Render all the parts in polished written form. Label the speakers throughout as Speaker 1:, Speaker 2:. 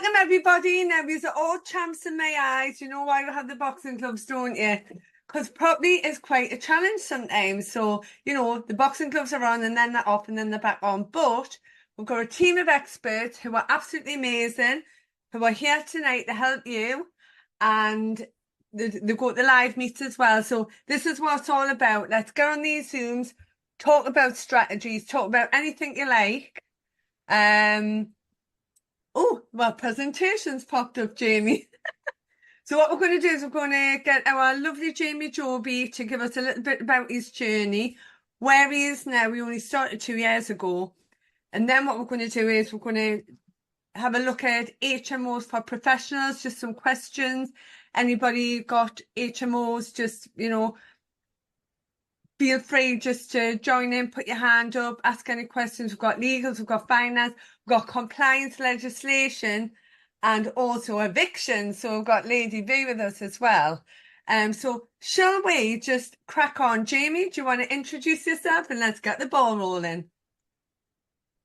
Speaker 1: Welcome everybody. Now these are all champs in my eyes. You know why we have the boxing clubs, don't you? Because property is quite a challenge sometimes. So, the boxing gloves are on and then they're off and then they're back on. But we've got a team of experts who are absolutely amazing, who are here tonight to help you. And they've got the live meets as well. So this is what it's all about. Let's go on these Zooms, talk about strategies, talk about anything you like. Oh, well, presentations popped up, Jamie. So what we're going to do is we're going to get our lovely Jamie Joby to give us a little bit about his journey, where he is now. We only started 2 years ago. And then what we're going to do is we're going to have a look at HMOs for professionals, just some questions. Anybody got HMOs, just, feel free just to join in, put your hand up, ask any questions. We've got legals, we've got finance, we've got compliance legislation, and also eviction. So we've got Lady V with us as well. So shall we just crack on? Jamie, do you want to introduce yourself and let's get the ball rolling?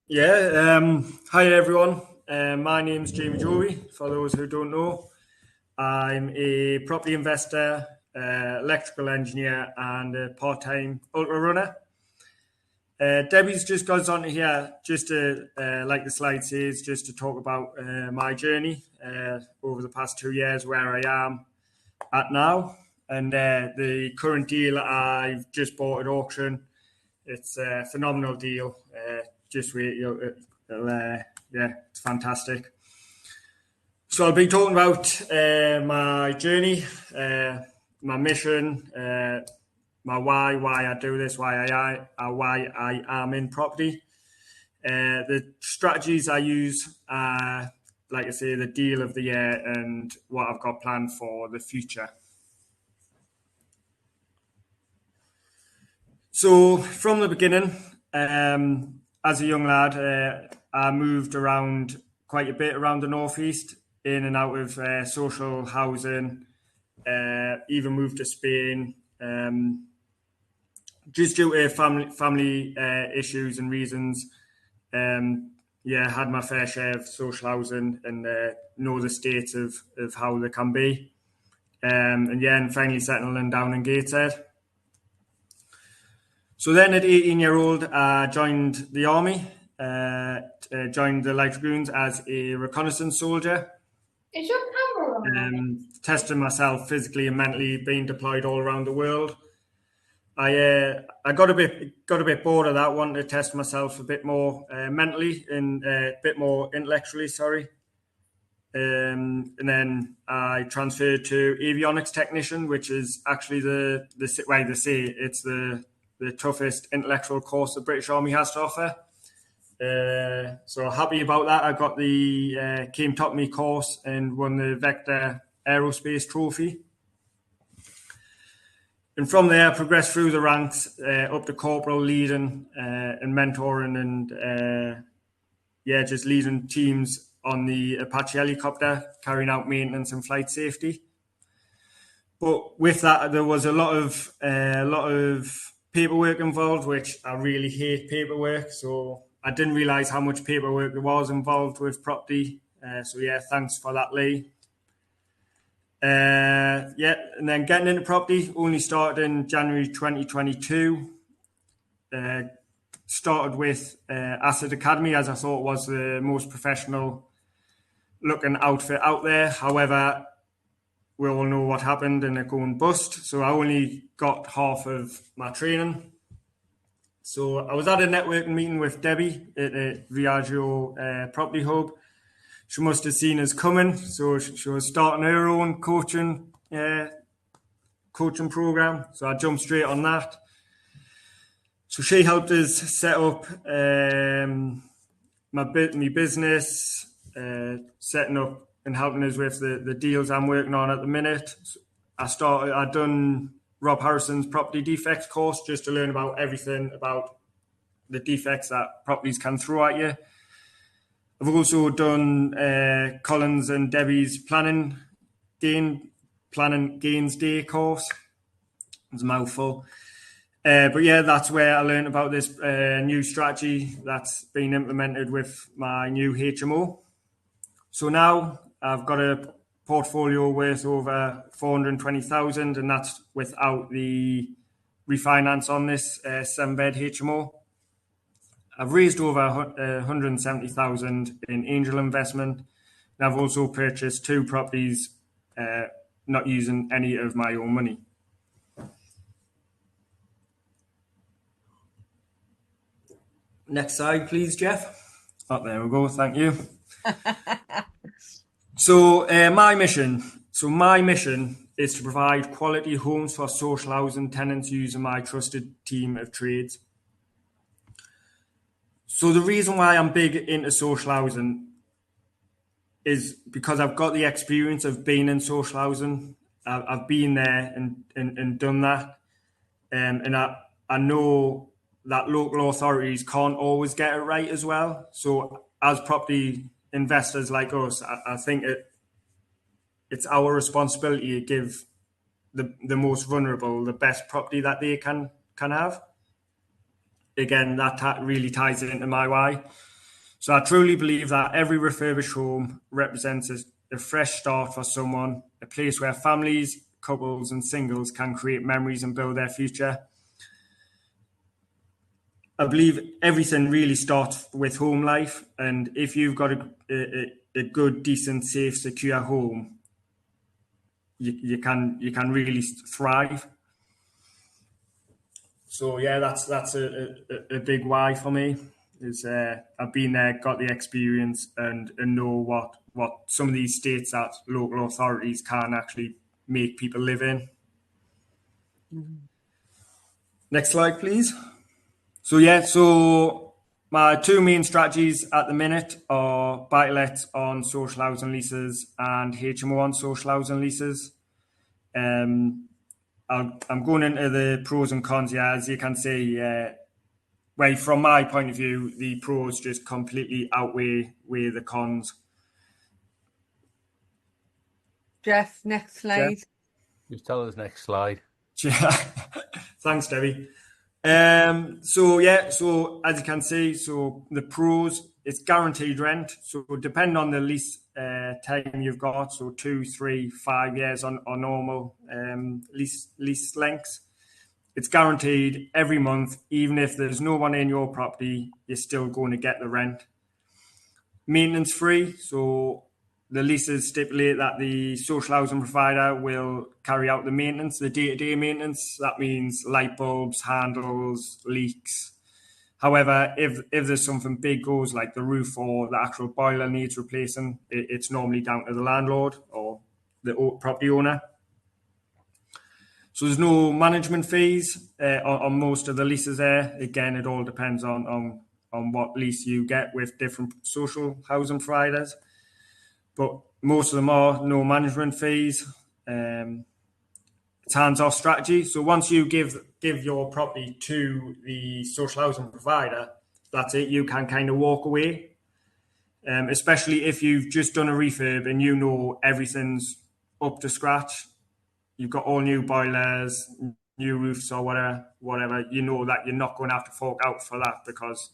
Speaker 2: Yeah, hi everyone. My name's Jamie Joby. For those who don't know, I'm a property investor, electrical engineer and a part-time ultra runner. Debbie's just got us on here just to, like the slide says, just to talk about my journey over the past 2 years, where I am at now, and the current deal I've just bought at auction. It's a phenomenal deal. Just wait, it's fantastic. So I'll be talking about my journey, my mission, my why I do this, why I am in property. The strategies I use, like I say, the deal of the year and what I've got planned for the future. So from the beginning, as a young lad, I moved around quite a bit around the northeast, in and out of social housing, even moved to Spain, just due to family issues and reasons. Had my fair share of social housing and know the state of how they can be. And finally settling down in Gateshead. So then at 18-year-old, I joined the army, joined the Light Dragoons as a reconnaissance soldier.
Speaker 3: Is your camera on?
Speaker 2: Testing myself physically and mentally, being deployed all around the world. I got a bit bored of that, wanted to test myself a bit more mentally and a bit more intellectually. And then I transferred to avionics technician, which is actually the way they say it's the toughest intellectual course the British Army has to offer. So happy about that. I got the came top of my course and won the Vector Aerospace Trophy. And from there, I progressed through the ranks up to corporal, leading and mentoring and just leading teams on the Apache helicopter, carrying out maintenance and flight safety. But with that, there was a lot of paperwork involved, which I really hate paperwork. So I didn't realise how much paperwork there was involved with property. Thanks for that, Lee. And then getting into property only started in January 2022. Started with Asset Academy, as I thought was the most professional looking outfit out there. However, we all know what happened and it going bust. So I only got half of my training. So I was at a networking meeting with Debbie at a Viaggio Property Hub. She must have seen us coming. So she was starting her own coaching program. So I jumped straight on that. So she helped us set up my business, setting up and helping us with the deals I'm working on at the minute. I'd done Rob Harrison's property defects course just to learn about everything about the defects that properties can throw at you. I've also done Collins and Debbie's Planning Gains Day course. It's a mouthful. That's where I learned about this new strategy that's been implemented with my new HMO. So now I've got a portfolio worth over 420,000, and that's without the refinance on this 7-bed HMO. I've raised over 170,000 in angel investment, and I've also purchased 2 properties, not using any of my own money. Next slide, please, Jeff. Oh, there we go. Thank you. So my mission is to provide quality homes for social housing tenants using my trusted team of trades. So the reason why I'm big into social housing is because I've got the experience of being in social housing. I've been there and done that, and I know that local authorities can't always get it right as well. So as property investors like us, I think it's our responsibility to give the most vulnerable the best property that they can have. Again, that really ties into my why. So I truly believe that every refurbished home represents a fresh start for someone, a place where families, couples and singles can create memories and build their future. I believe everything really starts with home life, and if you've got a good, decent, safe, secure home, you can really thrive. So yeah, that's a big why for me. Is I've been there, got the experience, and know what some of these states that local authorities can actually make people live in. Mm-hmm. Next slide, please. So my 2 main strategies at the minute are buy-to-let on social housing leases and HMO on social housing leases. I'm going into the pros and cons here. As you can see, well, from my point of view, the pros just completely outweigh the cons.
Speaker 1: Jeff, next slide.
Speaker 4: Jeff? Just tell us next slide.
Speaker 2: Thanks, Debbie. So as you can see, so the pros, it's guaranteed rent. So depending on the lease time you've got, so 2, 3, 5 years on normal lease lengths, it's guaranteed every month. Even if there's no one in your property, you're still going to get the rent. Maintenance free. So the leases stipulate that the social housing provider will carry out the maintenance, the day-to-day maintenance. That means light bulbs, handles, leaks. However, if there's something big goes, like the roof or the actual boiler needs replacing, it's normally down to the landlord or the property owner. So there's no management fees on most of the leases there. Again, it all depends on what lease you get with different social housing providers. But most of them are no management fees. It's hands-off strategy. So once you give your property to the social housing provider, that's it. You can kind of walk away. Especially if you've just done a refurb and you know everything's up to scratch. You've got all new boilers, new roofs or whatever. You know that you're not going to have to fork out for that because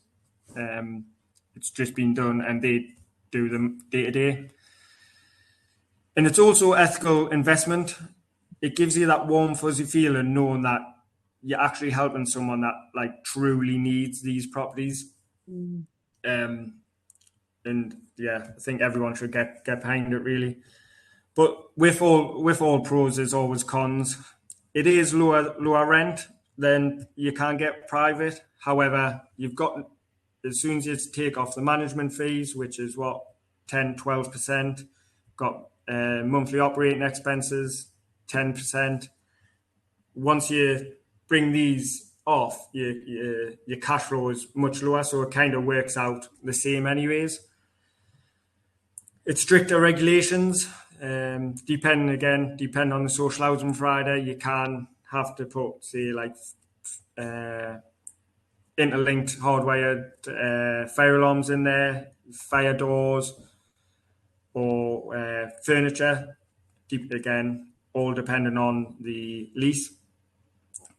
Speaker 2: it's just been done and they do them day to day. And it's also ethical investment. It gives you that warm, fuzzy feeling knowing that you're actually helping someone that like truly needs these properties. And yeah, I think everyone should get behind it really. But with all pros, there's always cons. It is lower rent than you can get private. However, you've got, as soon as you take off the management fees, which is what, 10, 12%, got monthly operating expenses, 10%. Once you bring these off, your cash flow is much lower, so it kind of works out the same anyways. It's stricter regulations. Depend on the social housing provider, you can have to put, say, like interlinked hardwired fire alarms in there, fire doors, or furniture. Again, all depending on the lease.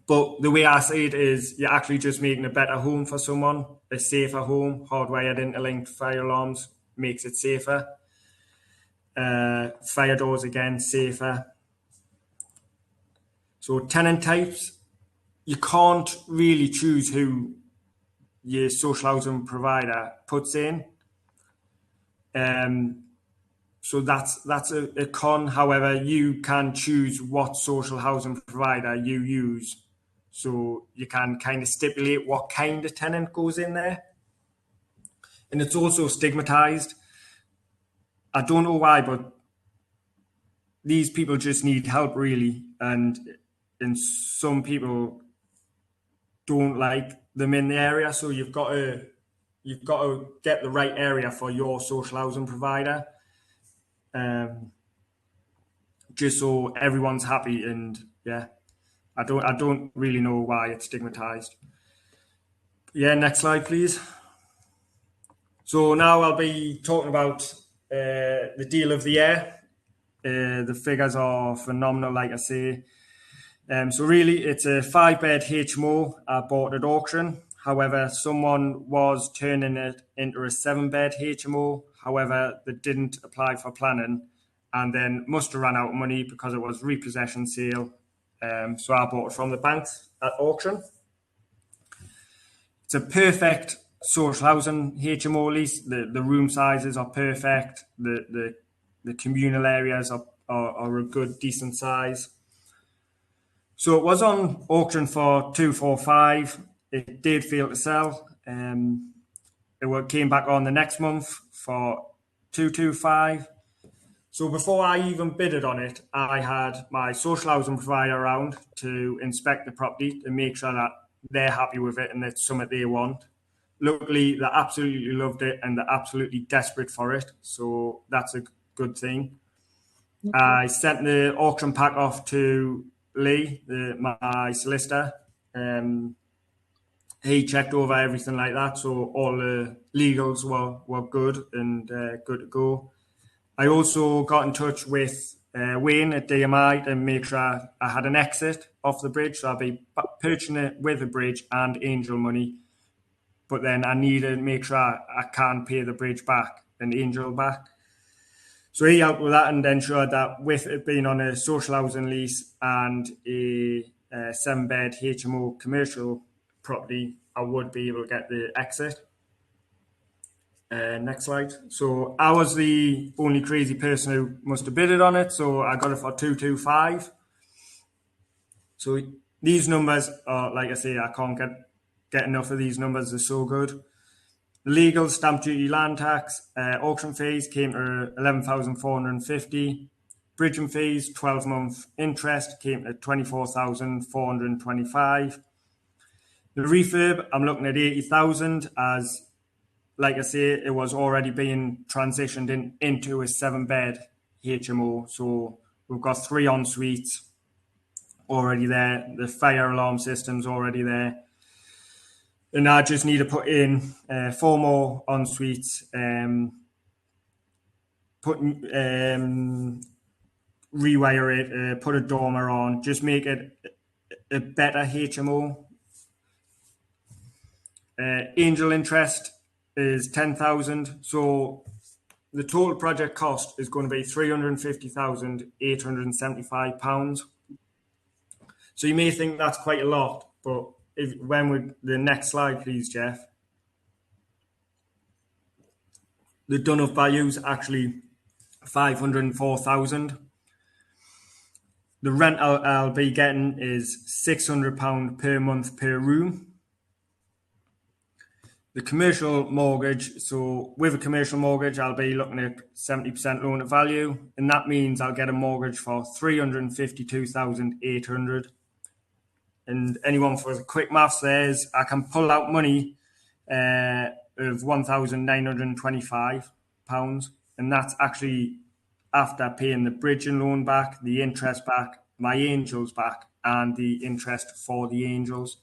Speaker 2: But the way I see it is you're actually just making a better home for someone, a safer home. Hardwired interlinked fire alarms makes it safer. Fire doors again, safer. So tenant types, you can't really choose who your social housing provider puts in. So that's a con. However, you can choose what social housing provider you use. So you can kind of stipulate what kind of tenant goes in there. And it's also stigmatized. I don't know why, but these people just need help really. And some people don't like them in the area. So you've got to get the right area for your social housing provider. Just so everyone's happy. And yeah, I don't really know why it's stigmatized. Yeah, next slide, please. So now I'll be talking about the deal of the year. The figures are phenomenal, like I say. So really, it's a 5-bed HMO I bought at auction. However, someone was turning it into a 7-bed HMO. However, they didn't apply for planning and then must have run out of money because it was repossession sale. So I bought it from the banks at auction. It's a perfect social housing HMO lease. The room sizes are perfect. The communal areas are a good, decent size. So it was on auction for 245. It did fail to sell. It came back on the next month for 225. So before I even bidded on it, I had my social housing provider around to inspect the property and make sure that they're happy with it and it's something they want. Luckily, they absolutely loved it and they're absolutely desperate for it. So that's a good thing. I sent the auction pack off to Lee, my solicitor. He checked over everything like that, so all the legals were good and good to go. I also got in touch with Wayne at DMI to make sure I had an exit off the bridge, so I'll be purchasing it with a bridge and angel money. But then I need to make sure I can pay the bridge back and angel back. So he helped with that and ensured that with it being on a social housing lease and a 7-bed HMO commercial property, I would be able to get the exit. Next slide. So I was the only crazy person who must have bidded on it, so I got it for 225. So these numbers are, like I say, I can't get enough of these numbers. They're so good. Legal, stamp duty, land tax, auction fees came to 11,450. Bridging fees, 12-month interest came to 24,425. The refurb, I'm looking at 80,000 as, like I say, it was already being transitioned into a 7-bed HMO. So we've got 3 en suites already there. The fire alarm system's already there. And I just need to put in 4 more en suites, rewire it, put a dormer on, just make it a better HMO. Angel interest is 10,000. So the total project cost is going to be £350,875. So you may think that's quite a lot, but when would the next slide, please, Jeff? The done up value is actually 504,000. The rent I'll be getting is £600 per month per room. The commercial mortgage, so with a commercial mortgage, I'll be looking at 70% loan to value, and that means I'll get a mortgage for 352,800. And anyone for the quick maths there is I can pull out money of £1,925, and that's actually after paying the bridging loan back, the interest back, my angels back, and the interest for the angels.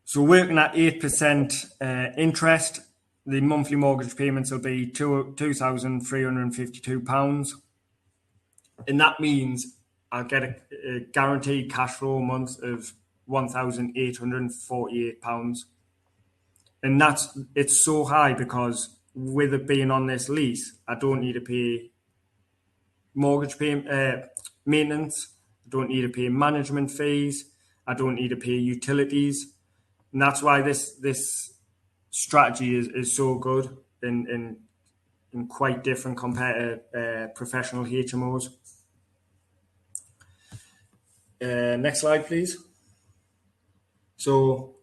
Speaker 2: So working at 8% interest, the monthly mortgage payments will be £2,352. And that means I'll get a guaranteed cash flow a month of £1,848. And it's so high because with it being on this lease, I don't need to pay maintenance. I don't need to pay management fees. I don't need to pay utilities, and that's why this strategy is so good and quite different compared to professional HMOs. Next slide, please. So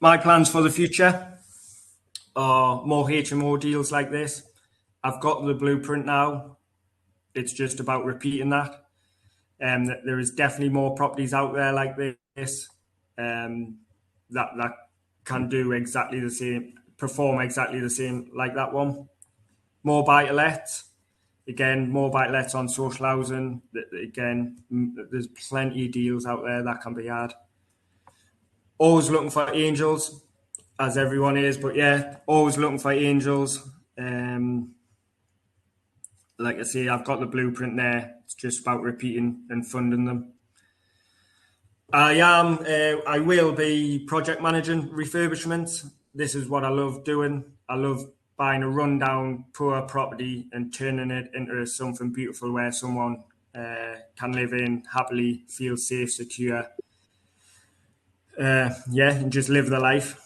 Speaker 2: my plans for the future are more HMO deals like this. I've got the blueprint now. It's just about repeating that. There is definitely more properties out there like this that can do exactly the same, perform exactly the same like that one. More buy-to-lets. Again, more buy-to-lets on social housing. Again, there's plenty of deals out there that can be had. Always looking for angels, as everyone is, but yeah, always looking for angels. Like I say, I've got the blueprint there. It's just about repeating and funding them. I will be project managing refurbishments. This is what I love doing. I love buying a rundown, poor property and turning it into something beautiful where someone can live in happily, feel safe, secure. And just live their life.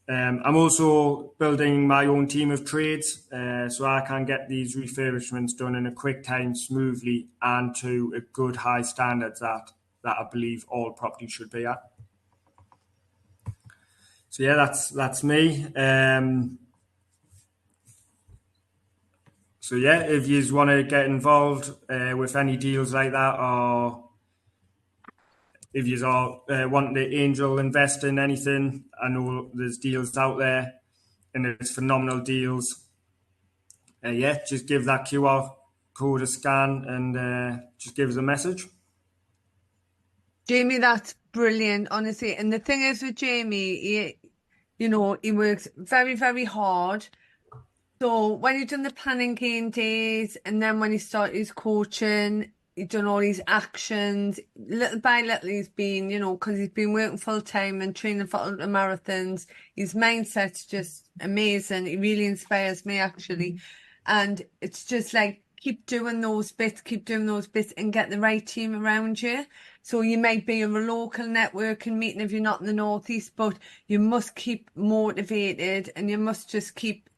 Speaker 2: I'm also building my own team of trades, so I can get these refurbishments done in a quick time, smoothly, and to a good high standards that I believe all properties should be at. So yeah, that's me. So yeah, if you want to get involved with any deals like that, or if you are wanting to angel invest in anything, I know there's deals out there, and it's phenomenal deals. Just give that QR code a scan and just give us a message.
Speaker 1: Jamie, that's brilliant, honestly. And the thing is with Jamie, he works very, very hard. So when he's done the planning game days, and then when he started his coaching, he's done all these actions. Little by little, he's been, because he's been working full time and training for ultra marathons. His mindset's just amazing. He really inspires me, actually. And it's just like, keep doing those bits, and get the right team around you. So you might be in a local networking meeting if you're not in the Northeast, but you must keep motivated, and you must just keep,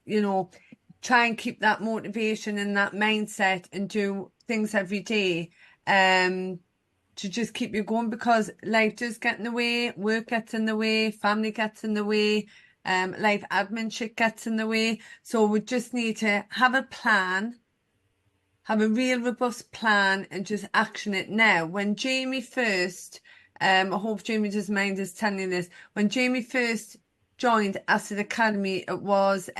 Speaker 1: try and keep that motivation and that mindset and do things every day to just keep you going, because life does get in the way, work gets in the way, family gets in the way, life admin shit gets in the way. So we just need to have a plan, have a real robust plan, and just action it now. When Jamie first, I hope Jamie doesn't mind us telling you this, when Jamie first joined Asset Academy, it was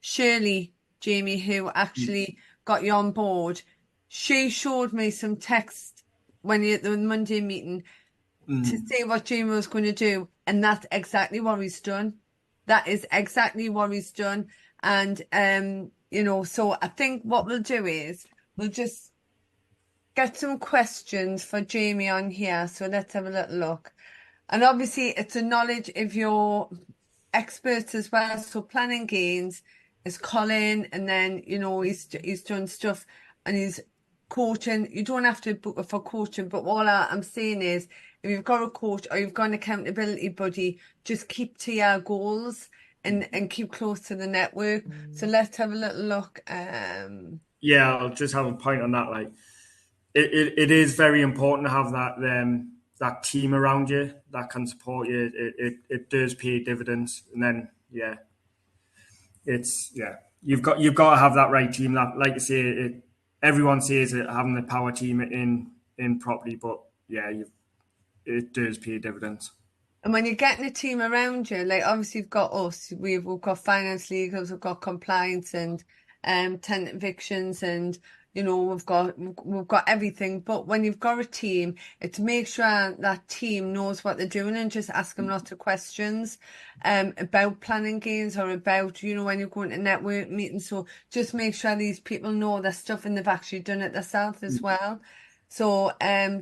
Speaker 1: Shirley, Jamie, who actually got you on board. She showed me some text when you at the Monday meeting to say what Jamie was going to do, and that's exactly what he's done. That is exactly what he's done. And so I think what we'll do is we'll just get some questions for Jamie on here. So let's have a little look. And obviously it's a knowledge of your experts as well. So planning gains is Colin, and then he's done stuff and he's coaching. You don't have to book for coaching, but all I'm saying is, if you've got a coach or you've got an accountability buddy, just keep to your goals and keep close to the network. So let's have a little look.
Speaker 2: I'll just have a point on that. Like, it is very important to have that team around you that can support you. It does pay dividends, and then you've got to have that right team. That, like you say, everyone says it, having the power team in property, but it does pay dividends.
Speaker 1: And when you're getting a team around you, like obviously you've got us, we've got finance legals, we've got compliance and tenant evictions, and we've got everything. But when you've got a team, it's make sure that team knows what they're doing, and just ask them lots of questions about planning gains, or about when you're going to network meetings. So just make sure these people know their stuff and they've actually done it themselves as well. So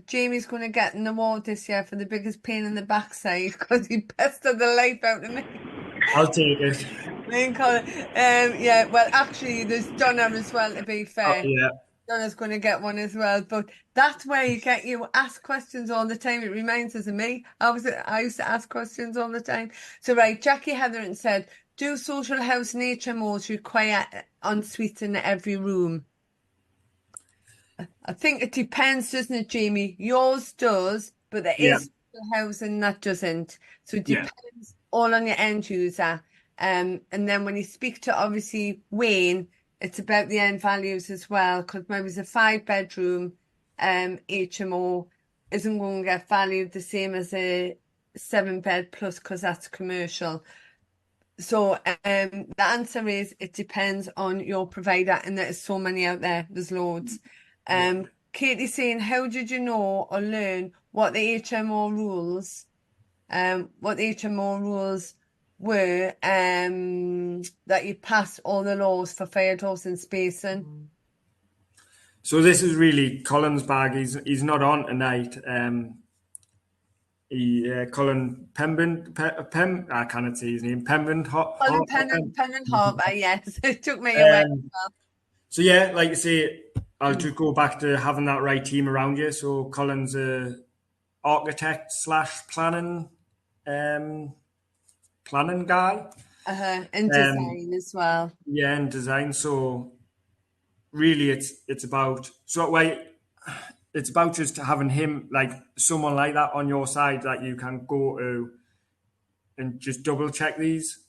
Speaker 1: Jamie's going to get an award this year for the biggest pain in the backside, because he pestered the life out of me.
Speaker 2: I'll take it.
Speaker 1: Main Colin. Yeah, well, actually, there's Donna as well, to be
Speaker 2: Oh,
Speaker 1: fair.
Speaker 2: yeah,
Speaker 1: Donna's going to get one as well, but that's where you ask questions all the time. It reminds us of me. I used to ask questions all the time. So right, Jackie Hetherington said, "Do social housing HMOs require en suites in every room?" I think it depends, doesn't it, Jamie? Yours does, but there
Speaker 2: yeah,
Speaker 1: is social housing that doesn't. So it
Speaker 2: yeah,
Speaker 1: depends all on your end user. And then when you speak to obviously Wayne, it's about the end values as well, because maybe it's a 5 bedroom HMO isn't going to get valued the same as a 7 bed plus because that's commercial. So the answer is it depends on your provider, and there's so many out there. There's loads.
Speaker 2: yeah.
Speaker 1: Katie's saying, how did you know or learn what the HMO rules, were, that you passed all the laws for fire doors and spacing?
Speaker 2: So this is really Colin's bag. He's not on tonight. Colin I cannot say his name.
Speaker 1: Colin Pennant Harper, yes. It took me away.
Speaker 2: So yeah, like I say, I'll just go back to having that right team around you. So Colin's a architect slash planning guy.
Speaker 1: And design as well.
Speaker 2: Yeah, and design. So really, it's about it's about just having him, like someone like that on your side that you can go to and just double check these.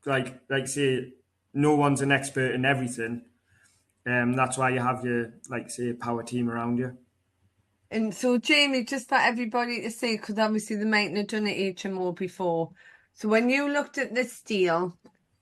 Speaker 2: Like say, no one's an expert in everything. That's why you have your, like say, power team around you.
Speaker 1: And so, Jamie, just for everybody to see, because obviously they mightn't have done it HMO before. So when you looked at this deal,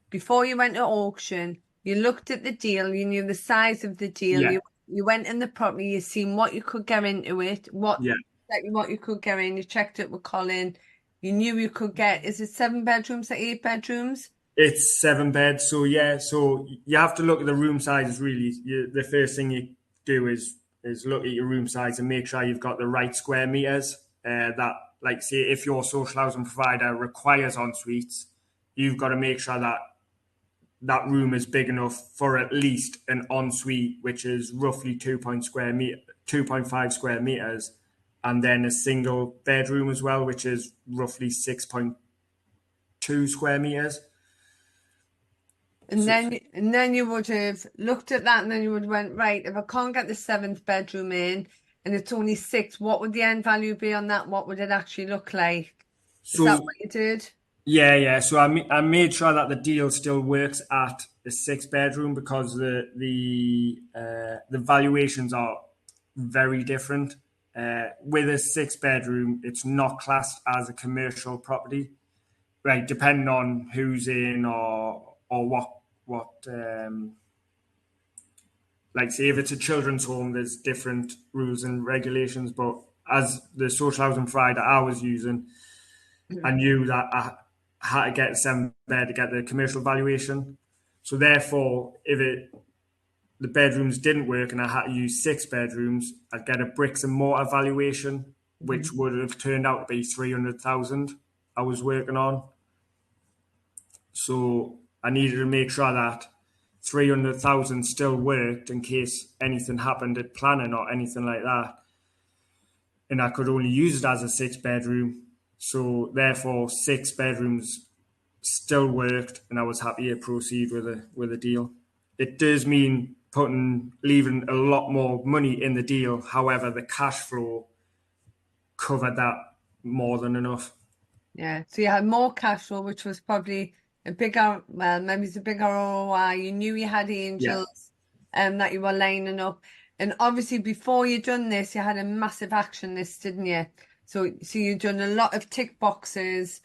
Speaker 1: before you went to auction, you looked at the deal, you knew the size of the deal,
Speaker 2: Yeah,
Speaker 1: you went in the property, you seen what you could get into it,
Speaker 2: yeah.
Speaker 1: exactly what you could get in, you checked it with Colin, you knew you could get, is it 7 bedrooms or 8 bedrooms?
Speaker 2: It's 7 beds, so yeah. So you have to look at the room sizes. Really, the first thing you do is look at your room size and make sure you've got the right square meters. That, like, say, if your social housing provider requires en suites, you've got to make sure that that room is big enough for at least an ensuite, which is roughly 2.5 square meters, and then a single bedroom as well, which is roughly 6.2 square meters.
Speaker 1: And
Speaker 2: So,
Speaker 1: then you would have looked at that, and then you would have went, right, if I can't get the 7th bedroom in and it's only 6, what would the end value be on that? What would it actually look like? Is that
Speaker 2: so
Speaker 1: what you did?
Speaker 2: yeah. So I made sure that the deal still works at a 6 bedroom because the valuations are very different. With a 6 bedroom, it's not classed as a commercial property, right? Depending on who's in or what like say if it's a children's home, there's different rules and regulations. But as the social housing provider I was using, I knew that I had to get a 7 bed to get the commercial valuation. So therefore, if the bedrooms didn't work and I had to use 6 bedrooms, I'd get a bricks and mortar valuation, which would have turned out to be 300,000 I was working on. So I needed to make sure that 300,000 still worked in case anything happened at planning or anything like that. And I could only use it as a 6 bedroom. So therefore 6 bedrooms still worked and I was happy to proceed with a deal. It does mean leaving a lot more money in the deal. However, the cash flow covered that more than enough.
Speaker 1: Yeah, so you had more cash flow, which was probably a bigger, well, maybe it's a bigger ROI. You knew you had
Speaker 2: Yeah.
Speaker 1: angels, that you were lining up. And obviously before you done this, you had a massive action list, didn't you? So you've done a lot of tick boxes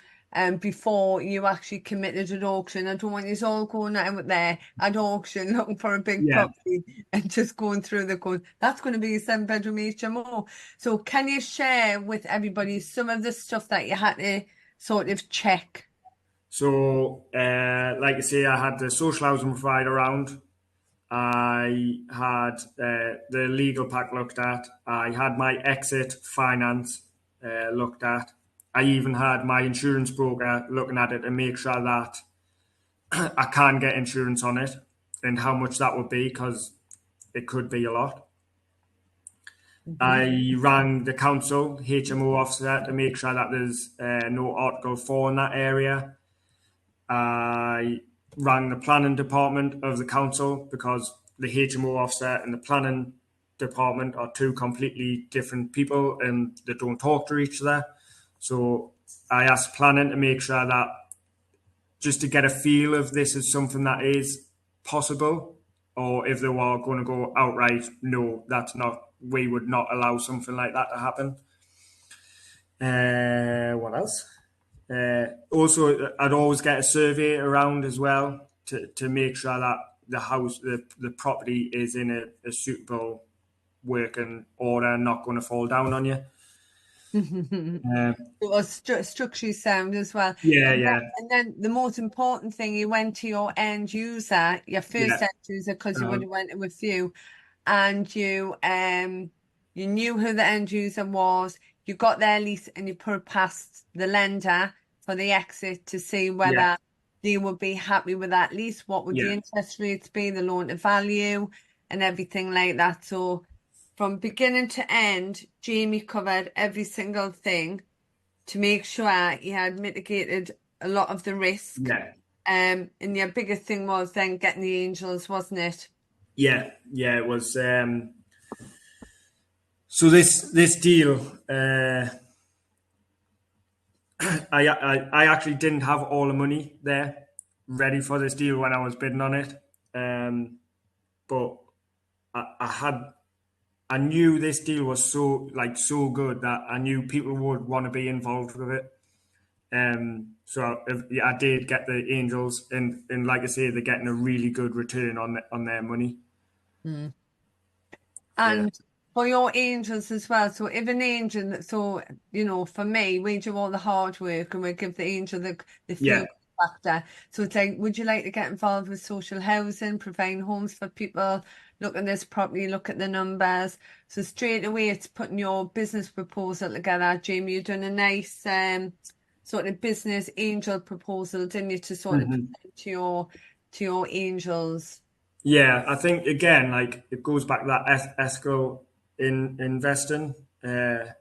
Speaker 1: before you actually committed at auction. I don't want you all going out there at auction looking for a big
Speaker 2: Yeah.
Speaker 1: property and just going through the code. That's going to be a 7 bedroom HMO. So can you share with everybody some of the stuff that you had to sort of check?
Speaker 2: So, like I say, I had the social housing provider around. I had the legal pack looked at. I had my exit finance looked at. I even had my insurance broker looking at it to make sure that I can get insurance on it, and how much that would be, because it could be a lot. I rang the council HMO officer to make sure that there's no Article 4 in that area. I rang the planning department of the council, because the HMO officer and the planning department are two completely different people and they don't talk to each other. So I asked planning to make sure that, just to get a feel if this is something that is possible, or if they were going to go outright, no, that's not, we would not allow something like that to happen. What else? Also, I'd always get a survey around as well to make sure that the property is in a suitable working order, not going to fall down on you.
Speaker 1: It was structurally sound as well.
Speaker 2: Yeah,
Speaker 1: And
Speaker 2: yeah,
Speaker 1: then the most important thing, you went to your end user, your first
Speaker 2: yeah.
Speaker 1: end user, because you would have went with you, and you knew who the end user was. You got their lease and you put it past the lender for the exit to see whether
Speaker 2: Yeah.
Speaker 1: they would be happy with that lease, what would the
Speaker 2: Yeah.
Speaker 1: interest rates be, the loan to value, and everything like that. So from beginning to end, Jamie covered every single thing to make sure he had mitigated a lot of the risk.
Speaker 2: Yeah.
Speaker 1: And your biggest thing was then getting the angels, wasn't it?
Speaker 2: Yeah, yeah, it was. So this deal, I actually didn't have all the money there ready for this deal when I was bidding on it, but I knew this deal was so good that I knew people would want to be involved with it. So yeah, I did get the Angels, and like I say, they're getting a really good return on their money.
Speaker 1: And
Speaker 2: Yeah.
Speaker 1: for your angels as well. So if an angel, so for me, we do all the hard work and we give the angel the feel
Speaker 2: Yeah.
Speaker 1: factor. So it's like, would you like to get involved with social housing, providing homes for people? Look at this properly, look at the numbers. So straight away, it's putting your business proposal together. Jamie, you've done a nice sort of business angel proposal, didn't you, to sort of present to your angels.
Speaker 2: Yeah, I think again, like it goes back to that ethical in investing, where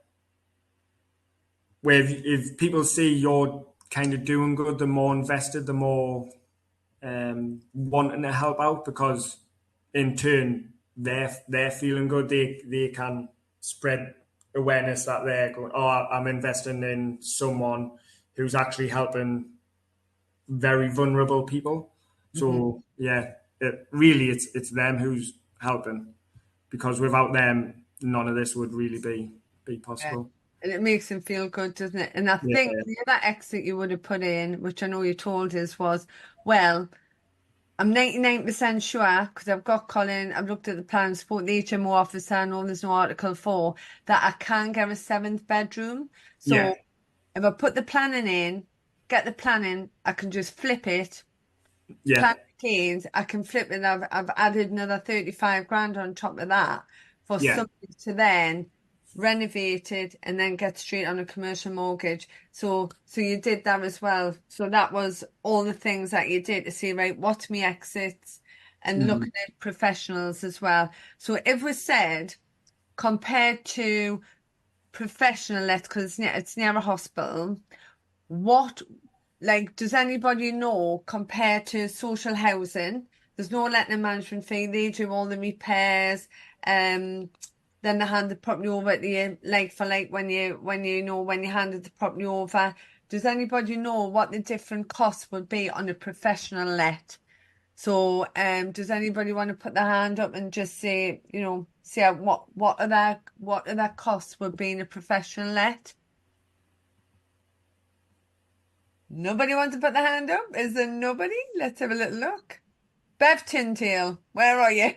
Speaker 2: if people see you're kind of doing good, the more invested, the more wanting to help out, because in turn they're feeling good. They can spread awareness that they're going, oh, I'm investing in someone who's actually helping very vulnerable people. So yeah, it's them who's helping, because without them, none of this would really be possible.
Speaker 1: And it makes him feel good, doesn't it? And I
Speaker 2: Yeah,
Speaker 1: think the other exit you would have put in, which I know you told us, was, well, I'm 99% sure, because I've got Colin, I've looked at the plans, spoke to the HMO officer, I know there's no Article 4, that I can get a 7th bedroom. So
Speaker 2: yeah,
Speaker 1: if I put the planning in, get the planning, I can just flip it,
Speaker 2: yeah,
Speaker 1: plan the keys, I can flip it. I've added another 35 grand on top of that for
Speaker 2: yeah,
Speaker 1: somebody to then renovate it and then get straight on a commercial mortgage. So you did that as well. So that was all the things that you did to see, right, what's my exits, and looking at professionals as well. So if we said, compared to professional let, because it's near a hospital, what, like, does anybody know, compared to social housing, there's no letting and management fee, they do all the repairs, then they hand the property over to you, like for like, when you handed the property over. Does anybody know what the different costs would be on a professional let? So does anybody want to put their hand up and just say, see what are their costs would be in a professional let? Nobody wants to put their hand up? Is there nobody? Let's have a little look. Bev Tintail, where are you?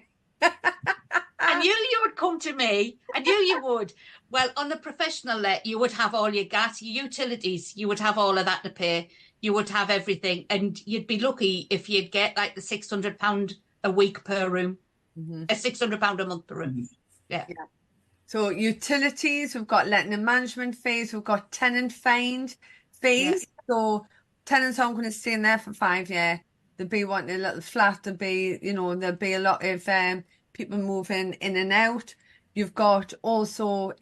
Speaker 5: I knew you would come to me. I knew you would. Well, on the professional let, you would have all your gas, your utilities. You would have all of that to pay. You would have everything. And you'd be lucky if you'd get like the £600 a week per room. £600 a month per room. Yeah.
Speaker 1: So utilities, we've got letting and management fees, we've got tenant find fees. So tenants aren't going to stay in there for 5 years. they'll be wanting a little flat, there'll be, there'll be a lot of people moving in and out. You've got also,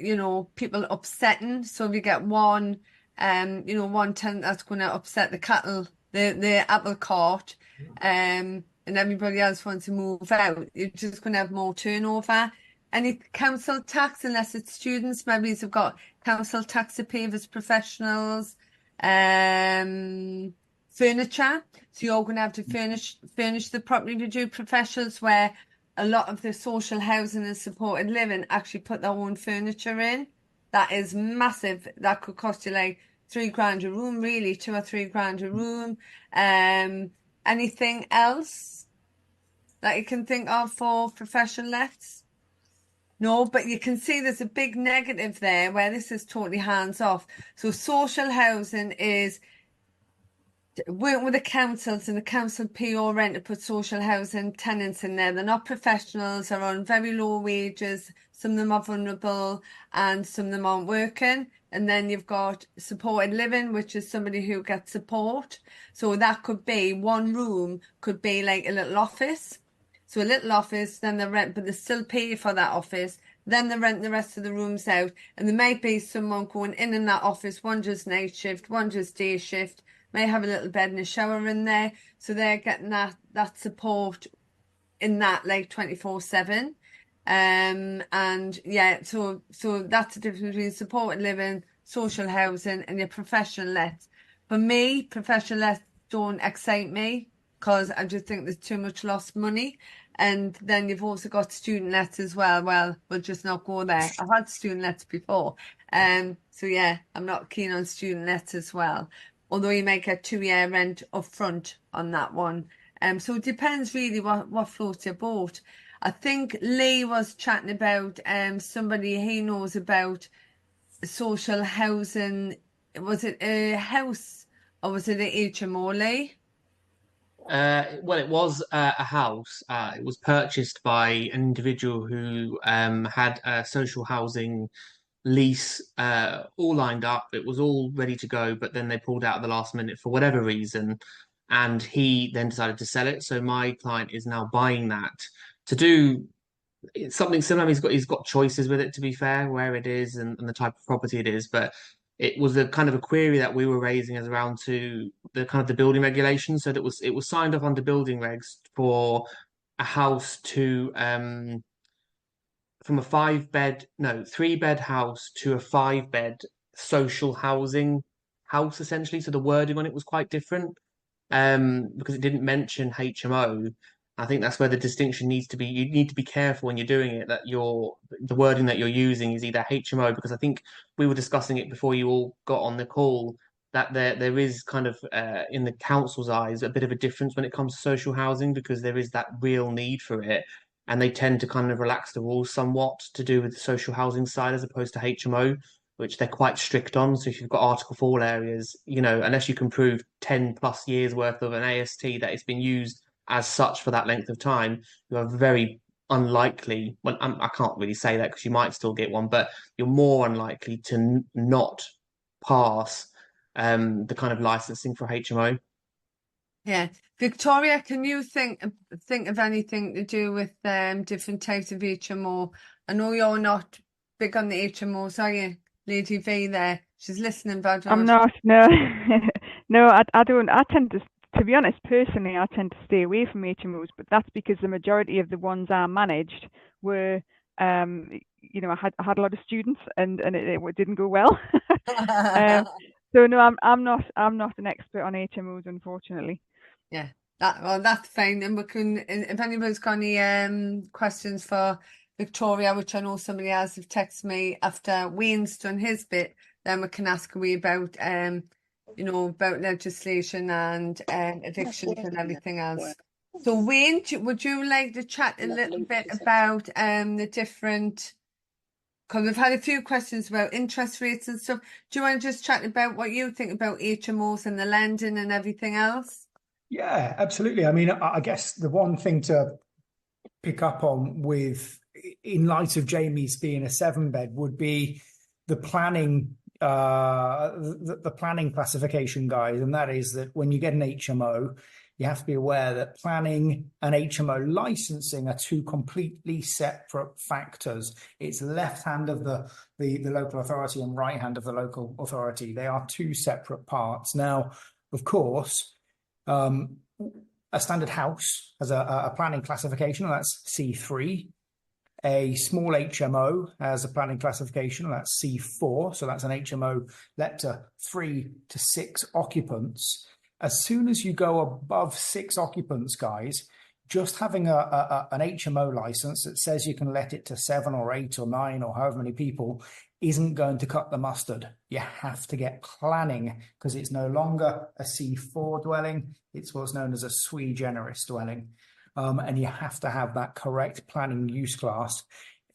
Speaker 1: people upsetting. So if you get one, one tenant that's going to upset the cattle, the apple cart, and everybody else wants to move out, you're just going to have more turnover. Any council tax, unless it's students, maybe they've got council tax to pay if it's professionals. Furniture, so you're going to have to furnish the property to do professionals, where a lot of the social housing and supported living actually put their own furniture in. That is massive. That could cost you like £3,000 a room, really, £2 or £3,000 a room. Anything else that you can think of for professional lets? No, but you can see there's a big negative there where this is totally hands off. So social housing is working with the councils, and the council pay your rent to put social housing tenants in there. They're not professionals, they're on very low wages. Some of them are vulnerable and some of them aren't working. And then you've got supported living, which is somebody who gets support. So that could be one room, could be like a little office. So a little office, then the rent, but they still pay for that office. Then they rent the rest of the rooms out. And there might be someone going in that office, one just night shift, one just day shift, may have a little bed and a shower in there. So they're getting that support in that like 24/7. And yeah, so that's the difference between supported living, social housing, and your professional lets. For me, professional lets don't excite me, because I just think there's too much lost money. And then you've also got student lets as well. Well, we'll just not go there. I've had student lets before. So yeah, I'm not keen on student lets as well. Although you might get 2-year rent up front on that one. So it depends really what floats your boat. I think Lee was chatting about somebody he knows about social housing. Was it a house or was it a HMO, Lee?
Speaker 6: Well, it was a house. It was purchased by an individual who had a social housing lease all lined up. It was all ready to go, but then they pulled out at the last minute for whatever reason, and he then decided to sell it. So my client is now buying that to do something similar. He's got choices with it, to be fair, where it is and the type of property it is, but it was a kind of a query that we were raising as around to the kind of the building regulations. So that it was signed off under building regs for a house to from a 3-bed house to a 5-bed social housing house, essentially. So the wording on it was quite different because it didn't mention HMO. I think that's where the distinction needs to be. You need to be careful when you're doing it that the wording that you're using is either HMO, because I think we were discussing it before you all got on the call, that there is kind of in the council's eyes a bit of a difference when it comes to social housing, because there is that real need for it, and they tend to kind of relax the rules somewhat to do with the social housing side as opposed to HMO, which they're quite strict on. So if you've got Article 4 areas, unless you can prove 10 plus years worth of an AST that it's been used as such for that length of time, you are very unlikely, well, I can't really say that because you might still get one, but you're more unlikely to not pass the kind of licensing for HMO.
Speaker 1: Yeah. Victoria, can you think of anything to do with different types of HMO? I know you're not big on the HMOs, are you, Lady V there? She's listening, but
Speaker 7: I'm not, no. No, I don't. I tend to be honest, personally, I tend to stay away from HMOs, but that's because the majority of the ones I managed were, I had a lot of students, and it didn't go well. So no, I'm not an expert on HMOs, unfortunately.
Speaker 1: Yeah, that's fine. And we can, if anybody's got any questions for Victoria, which I know somebody else have texted me after Wayne's done his bit, then we can ask away about about legislation and evictions and everything else. So Wayne, would you like to chat a little bit about the different, because we've had a few questions about interest rates and stuff. Do you want to just chat about what you think about HMOs and the lending and everything else?
Speaker 8: Yeah, absolutely. I mean, I guess the one thing to pick up on in light of Jamie's being a 7-bed would be the planning the planning classification guide, and that is that when you get an HMO, you have to be aware that planning and HMO licensing are two completely separate factors. It's left hand of the local authority and right hand of the local authority. They are two separate parts. Now, of course, a standard house has a planning classification, that's C3. A small HMO has a planning classification, that's C4. So that's an HMO let to 3 to 6 occupants. As soon as you go above 6 occupants, guys, just having an HMO license that says you can let it to 7 or 8 or 9 or however many people isn't going to cut the mustard. You have to get planning because it's no longer a C4 dwelling. It's what's known as a sui generis dwelling. And you have to have that correct planning use class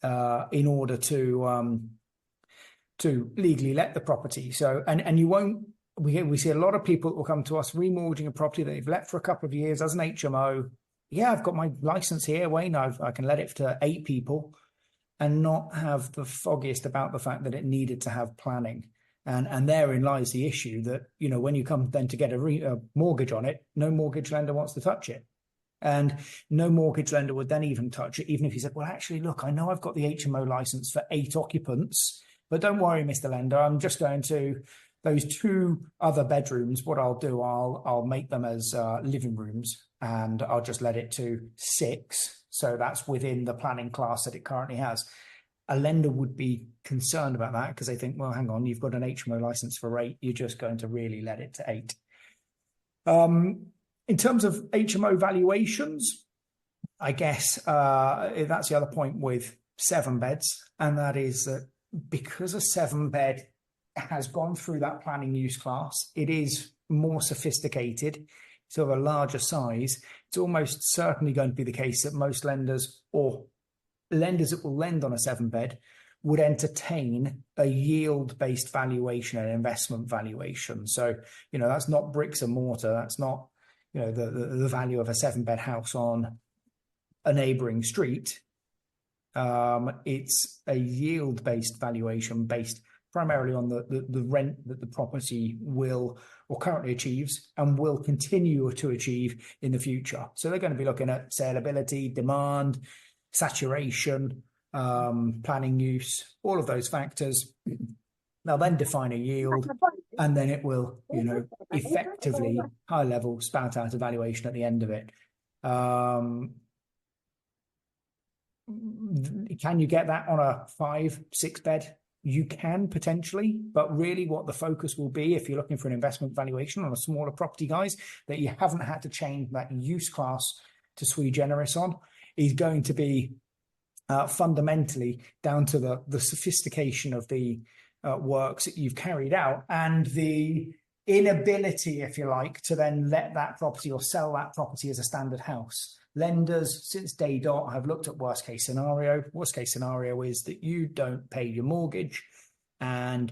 Speaker 8: in order to legally let the property. So, and you won't, we see a lot of people that will come to us remortgaging a property that they've let for a couple of years as an HMO. Yeah, I've got my license here, Wayne, I can let it to 8 people, and not have the foggiest about the fact that it needed to have planning. And therein lies the issue that, you know, when you come then to get a mortgage on it, no mortgage lender wants to touch it. And no mortgage lender would then even touch it, even if you said, well, actually, look, I know I've got the HMO license for 8 occupants, but don't worry, Mr. Lender, I'm just going to those 2 other bedrooms. What I'll do, I'll make them as living rooms, and I'll just let it to 6. So that's within the planning class that it currently has. A lender would be concerned about that because they think, well, hang on, you've got an HMO license for 8. You're just going to really let it to 8. In terms of HMO valuations, I guess that's the other point with 7 beds. And that is that because a 7-bed has gone through that planning use class, it is more sophisticated. It's of a larger size. It's almost certainly going to be the case that most lenders or lenders that will lend on a 7-bed would entertain a yield-based valuation and investment valuation. So, you know, that's not bricks and mortar. That's not, you know, the value of a 7-bed house on a neighboring street. It's a yield-based valuation based primarily on the rent that the property will or currently achieves and will continue to achieve in the future. So they're going to be looking at saleability, demand, saturation, planning use, all of those factors. They'll then define a yield, and then it will, you know, effectively high level spout out a valuation at the end of it. Can you get that on a 5-6 bed? You can potentially, but really what the focus will be if you're looking for an investment valuation on a smaller property, guys, that you haven't had to change that use class to sui generis on, is going to be fundamentally down to the sophistication of the works that you've carried out and the inability, if you like, to then let that property or sell that property as a standard house. Lenders, since day dot, have looked at worst case scenario. Worst case scenario is that you don't pay your mortgage and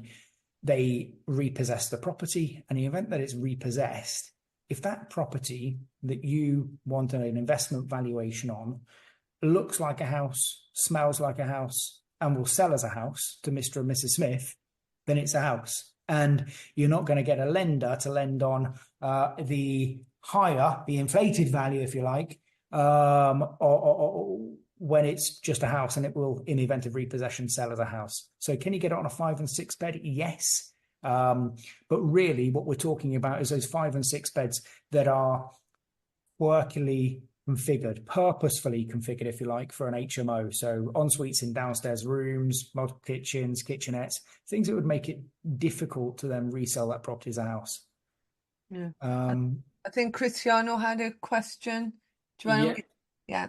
Speaker 8: they repossess the property. And in the event that it's repossessed, if that property that you want an investment valuation on looks like a house, smells like a house, and will sell as a house to Mr. and Mrs. Smith, then it's a house. And you're not going to get a lender to lend on the higher, the inflated value, if you like, or when it's just a house and it will, in the event of repossession, sell as a house. So can you get it on a 5 and 6 bed? Yes. But really what we're talking about is those 5 and 6 beds that are quirkily configured, purposefully configured, if you like, for an HMO. So en suites in downstairs rooms, multiple kitchens, kitchenettes, things that would make it difficult to then resell that property as a house.
Speaker 1: Yeah. I think Cristiano had a question. Do you want to? Yeah.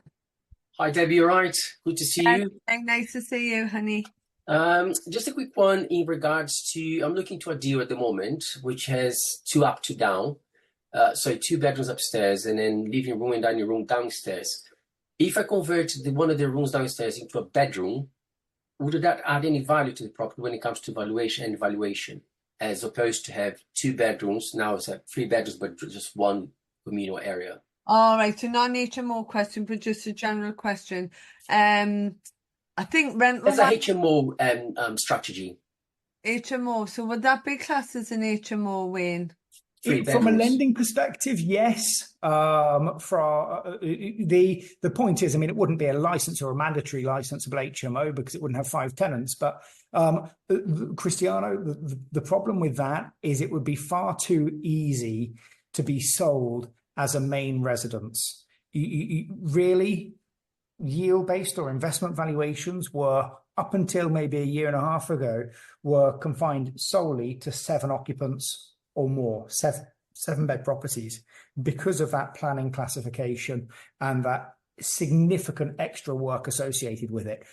Speaker 9: Hi, Debbie. All right. Good to see you.
Speaker 1: Nice to see you, honey.
Speaker 9: Just a quick one in regards to, I'm looking to a deal at the moment, which has 2 up, 2 down. So 2 bedrooms upstairs and then living room and dining room downstairs. If I convert one of the rooms downstairs into a bedroom, would that add any value to the property when it comes to valuation and valuation, as opposed to have 2 bedrooms? Now it's 3 bedrooms, but just 1 communal area.
Speaker 1: All right, so not an HMO question, but just a general question. I think rental.
Speaker 9: That's a HMO strategy.
Speaker 1: HMO. So would that be classed as an HMO, Wayne?
Speaker 9: three
Speaker 8: From a
Speaker 9: bedrooms.
Speaker 8: lending perspective, yes. The point is, I mean, it wouldn't be a license or a mandatory licensable HMO because it wouldn't have 5 tenants. But Cristiano, the problem with that is it would be far too easy to be sold as a main residence. Really, yield-based or investment valuations were, up until maybe a year and a half ago, were confined solely to 7 occupants or more, 7-bed properties, because of that planning classification and that significant extra work associated with it.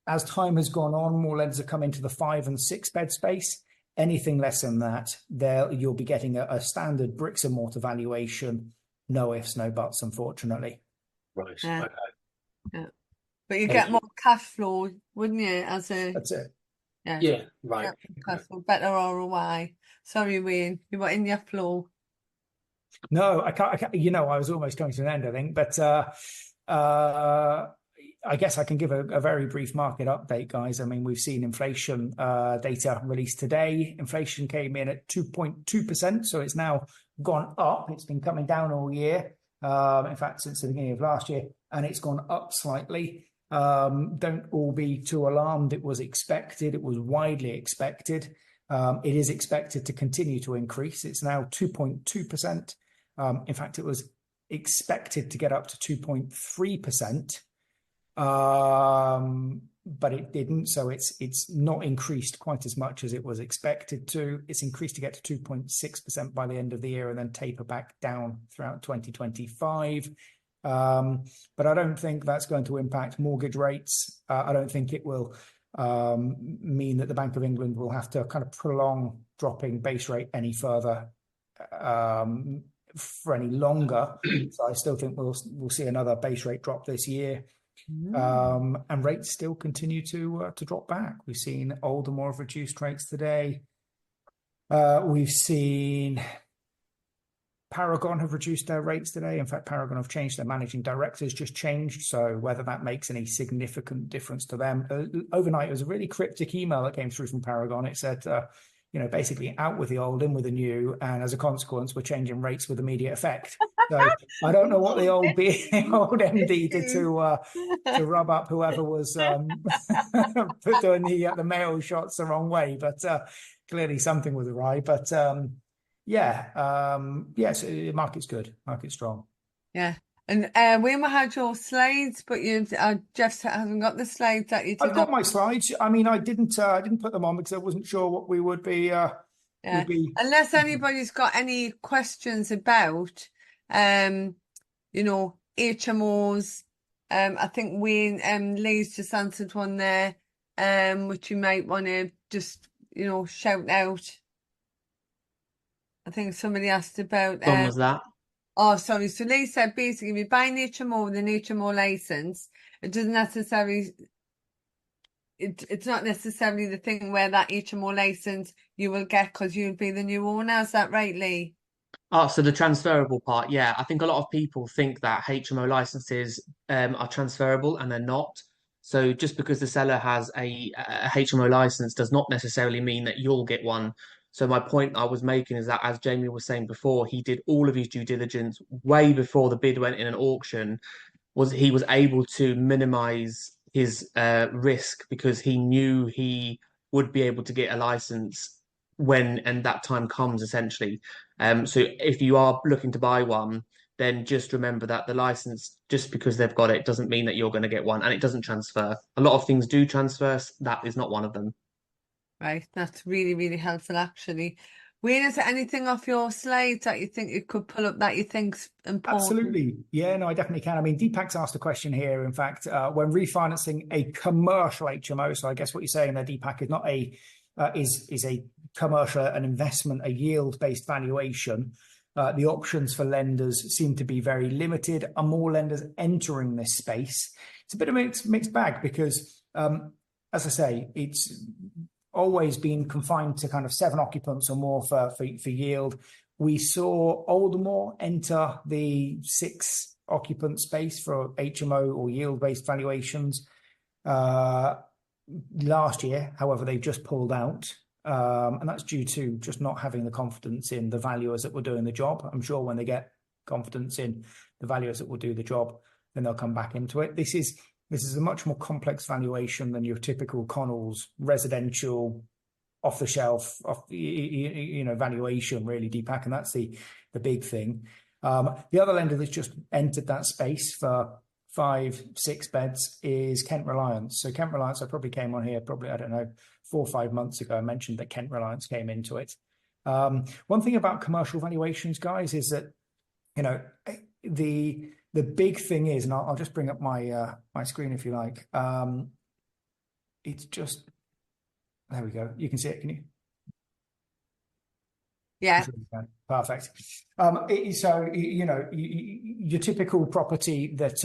Speaker 8: As time has gone on, more lenders have come into the 5 and 6-bed space. Anything less than that, you'll be getting a standard bricks and mortar valuation. No ifs, no buts, unfortunately.
Speaker 9: Right.
Speaker 1: Yeah.
Speaker 9: Okay.
Speaker 1: Yeah. But you get more cash flow, wouldn't you?
Speaker 8: That's it.
Speaker 1: Yeah.
Speaker 9: Yeah. Right.
Speaker 1: Cash flow, better ROI. Sorry, Wayne, you were in your flow.
Speaker 8: No, I can't. I was almost coming to an end, I think, but I guess I can give a very brief market update, guys. I mean, we've seen inflation data released today. Inflation came in at 2.2%, so it's now gone up. It's been coming down all year. In fact, since the beginning of last year, and it's gone up slightly. Don't all be too alarmed. It was expected. It was widely expected. It is expected to continue to increase. It's now 2.2%. In fact, it was expected to get up to 2.3%, but it didn't. So it's not increased quite as much as it was expected to. It's increased to get to 2.6% by the end of the year and then taper back down throughout 2025. But I don't think that's going to impact mortgage rates. I don't think it will mean that the Bank of England will have to kind of prolong dropping base rate any further for any longer. So I still think we'll see another base rate drop this year. And rates still continue to drop back. We've seen Aldermore have reduced rates today. We've seen Paragon have reduced their rates today. In fact, Paragon have changed their managing directors, just changed. So whether that makes any significant difference to them. Overnight, it was a really cryptic email that came through from Paragon. It said, basically out with the old, in with the new. And as a consequence, we're changing rates with immediate effect. So I don't know what the old MD did to rub up whoever was doing the mail shots the wrong way. But clearly something was awry. But yes, the market's good. Market's strong.
Speaker 1: Yeah. And we had your slides, but Jeff hasn't got the slides that you did.
Speaker 8: I've got my slides. I mean, I didn't put them on because I wasn't sure what we would be.
Speaker 1: Unless anybody's got any questions about, HMOs. I think Wayne, Lee's just answered one there, which you might want to just, shout out. I think somebody asked about.
Speaker 6: When was that?
Speaker 1: Oh, sorry. So Lee said basically, if you buy an HMO with an HMO license, it doesn't necessarily. It's not necessarily the thing where that HMO license you will get because you'll be the new owner. Is that right, Lee?
Speaker 6: Oh, so the transferable part, yeah. I think a lot of people think that HMO licenses are transferable and they're not. So just because the seller has a HMO license does not necessarily mean that you'll get one. So my point I was making is that, as Jamie was saying before, he did all of his due diligence way before the bid went in an auction. He was able to minimize his risk because he knew he would be able to get a license when and that time comes, essentially. So if you are looking to buy one, then just remember that the license, just because they've got it, doesn't mean that you're going to get one, and it doesn't transfer. A lot of things do transfer. That is not one of them.
Speaker 1: Right, that's really, really helpful, actually. Wayne, is there anything off your slides that you think you could pull up that you think's important?
Speaker 8: Absolutely. Yeah, no, I definitely can. I mean, Deepak's asked a question here. In fact, when refinancing a commercial HMO, so I guess what you're saying there, Deepak, is not is a commercial, an investment, a yield-based valuation. The options for lenders seem to be very limited. Are more lenders entering this space? It's a bit of a mixed bag because, as I say, it's always been confined to kind of 7 occupants or more for yield. We saw Aldermore enter the 6 occupant space for HMO or yield-based valuations last year. However, they've just pulled out. And that's due to just not having the confidence in the valuers that were doing the job. I'm sure when they get confidence in the valuers that will do the job, then they'll come back into it. This is a much more complex valuation than your typical Connell's residential off the shelf, valuation, really, Deepak, and that's the big thing. The other lender that's just entered that space for 5-6 beds is Kent Reliance. So Kent Reliance, I probably came on here I don't know, 4 or 5 months ago. I mentioned that Kent Reliance came into it. One thing about commercial valuations, guys, is that the big thing is, and I'll just bring up my my screen if you like. It's just, there we go. You can see it, can you?
Speaker 1: Yeah.
Speaker 8: Perfect. So, your typical property that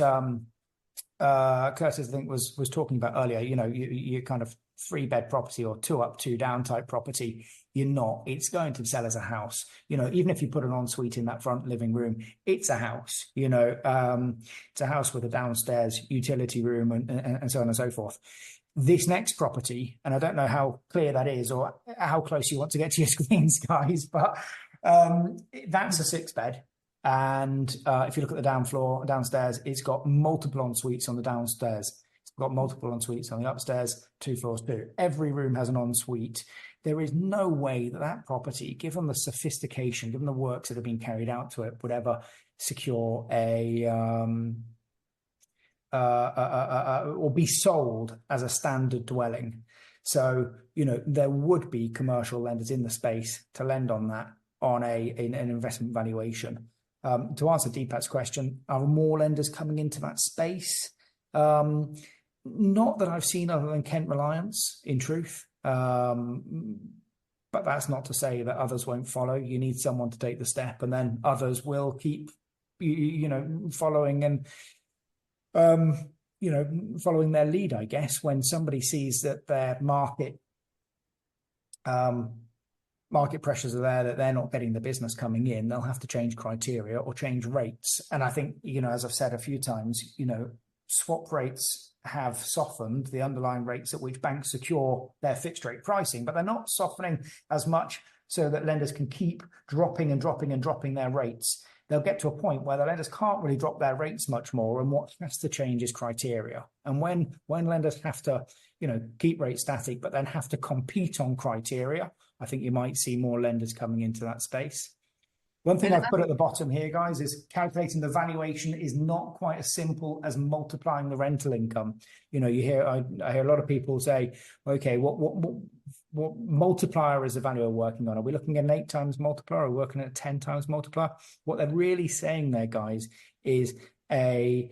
Speaker 8: Curtis, I think, was talking about earlier, you kind of 3-bed property or 2 up, 2 down type property, you're not. It's going to sell as a house. Even if you put an ensuite in that front living room, it's a house. It's a house with a downstairs utility room and so on and so forth. This next property, and I don't know how clear that is or how close you want to get to your screens, guys, but that's a 6-bed. And if you look at the downstairs, it's got multiple ensuites on the downstairs. It's got multiple ensuites on the upstairs, 2 floors too. Every room has an ensuite. There is no way that property, given the sophistication, given the works that have been carried out to it, would ever secure or be sold as a standard dwelling. So, there would be commercial lenders in the space to lend on that on an investment valuation. To answer Deepak's question, are more lenders coming into that space? Not that I've seen other than Kent Reliance, in truth. But that's not to say that others won't follow. You need someone to take the step, and then others will keep, following and following their lead, I guess. When somebody sees that their market pressures are there, that they're not getting the business coming in, they'll have to change criteria or change rates. And I think, as I've said a few times, swap rates have softened, the underlying rates at which banks secure their fixed rate pricing, but they're not softening as much so that lenders can keep dropping their rates. They'll get to a point where the lenders can't really drop their rates much more, and what has to change is criteria. And when lenders have to, keep rates static, but then have to compete on criteria, I think you might see more lenders coming into that space. One thing I've put at the bottom here, guys, is calculating the valuation is not quite as simple as multiplying the rental income. I hear a lot of people say, okay, what multiplier is the valuer working on? Are we looking at an 8 times multiplier, or are we working at a 10 times multiplier? What they're really saying there, guys, is an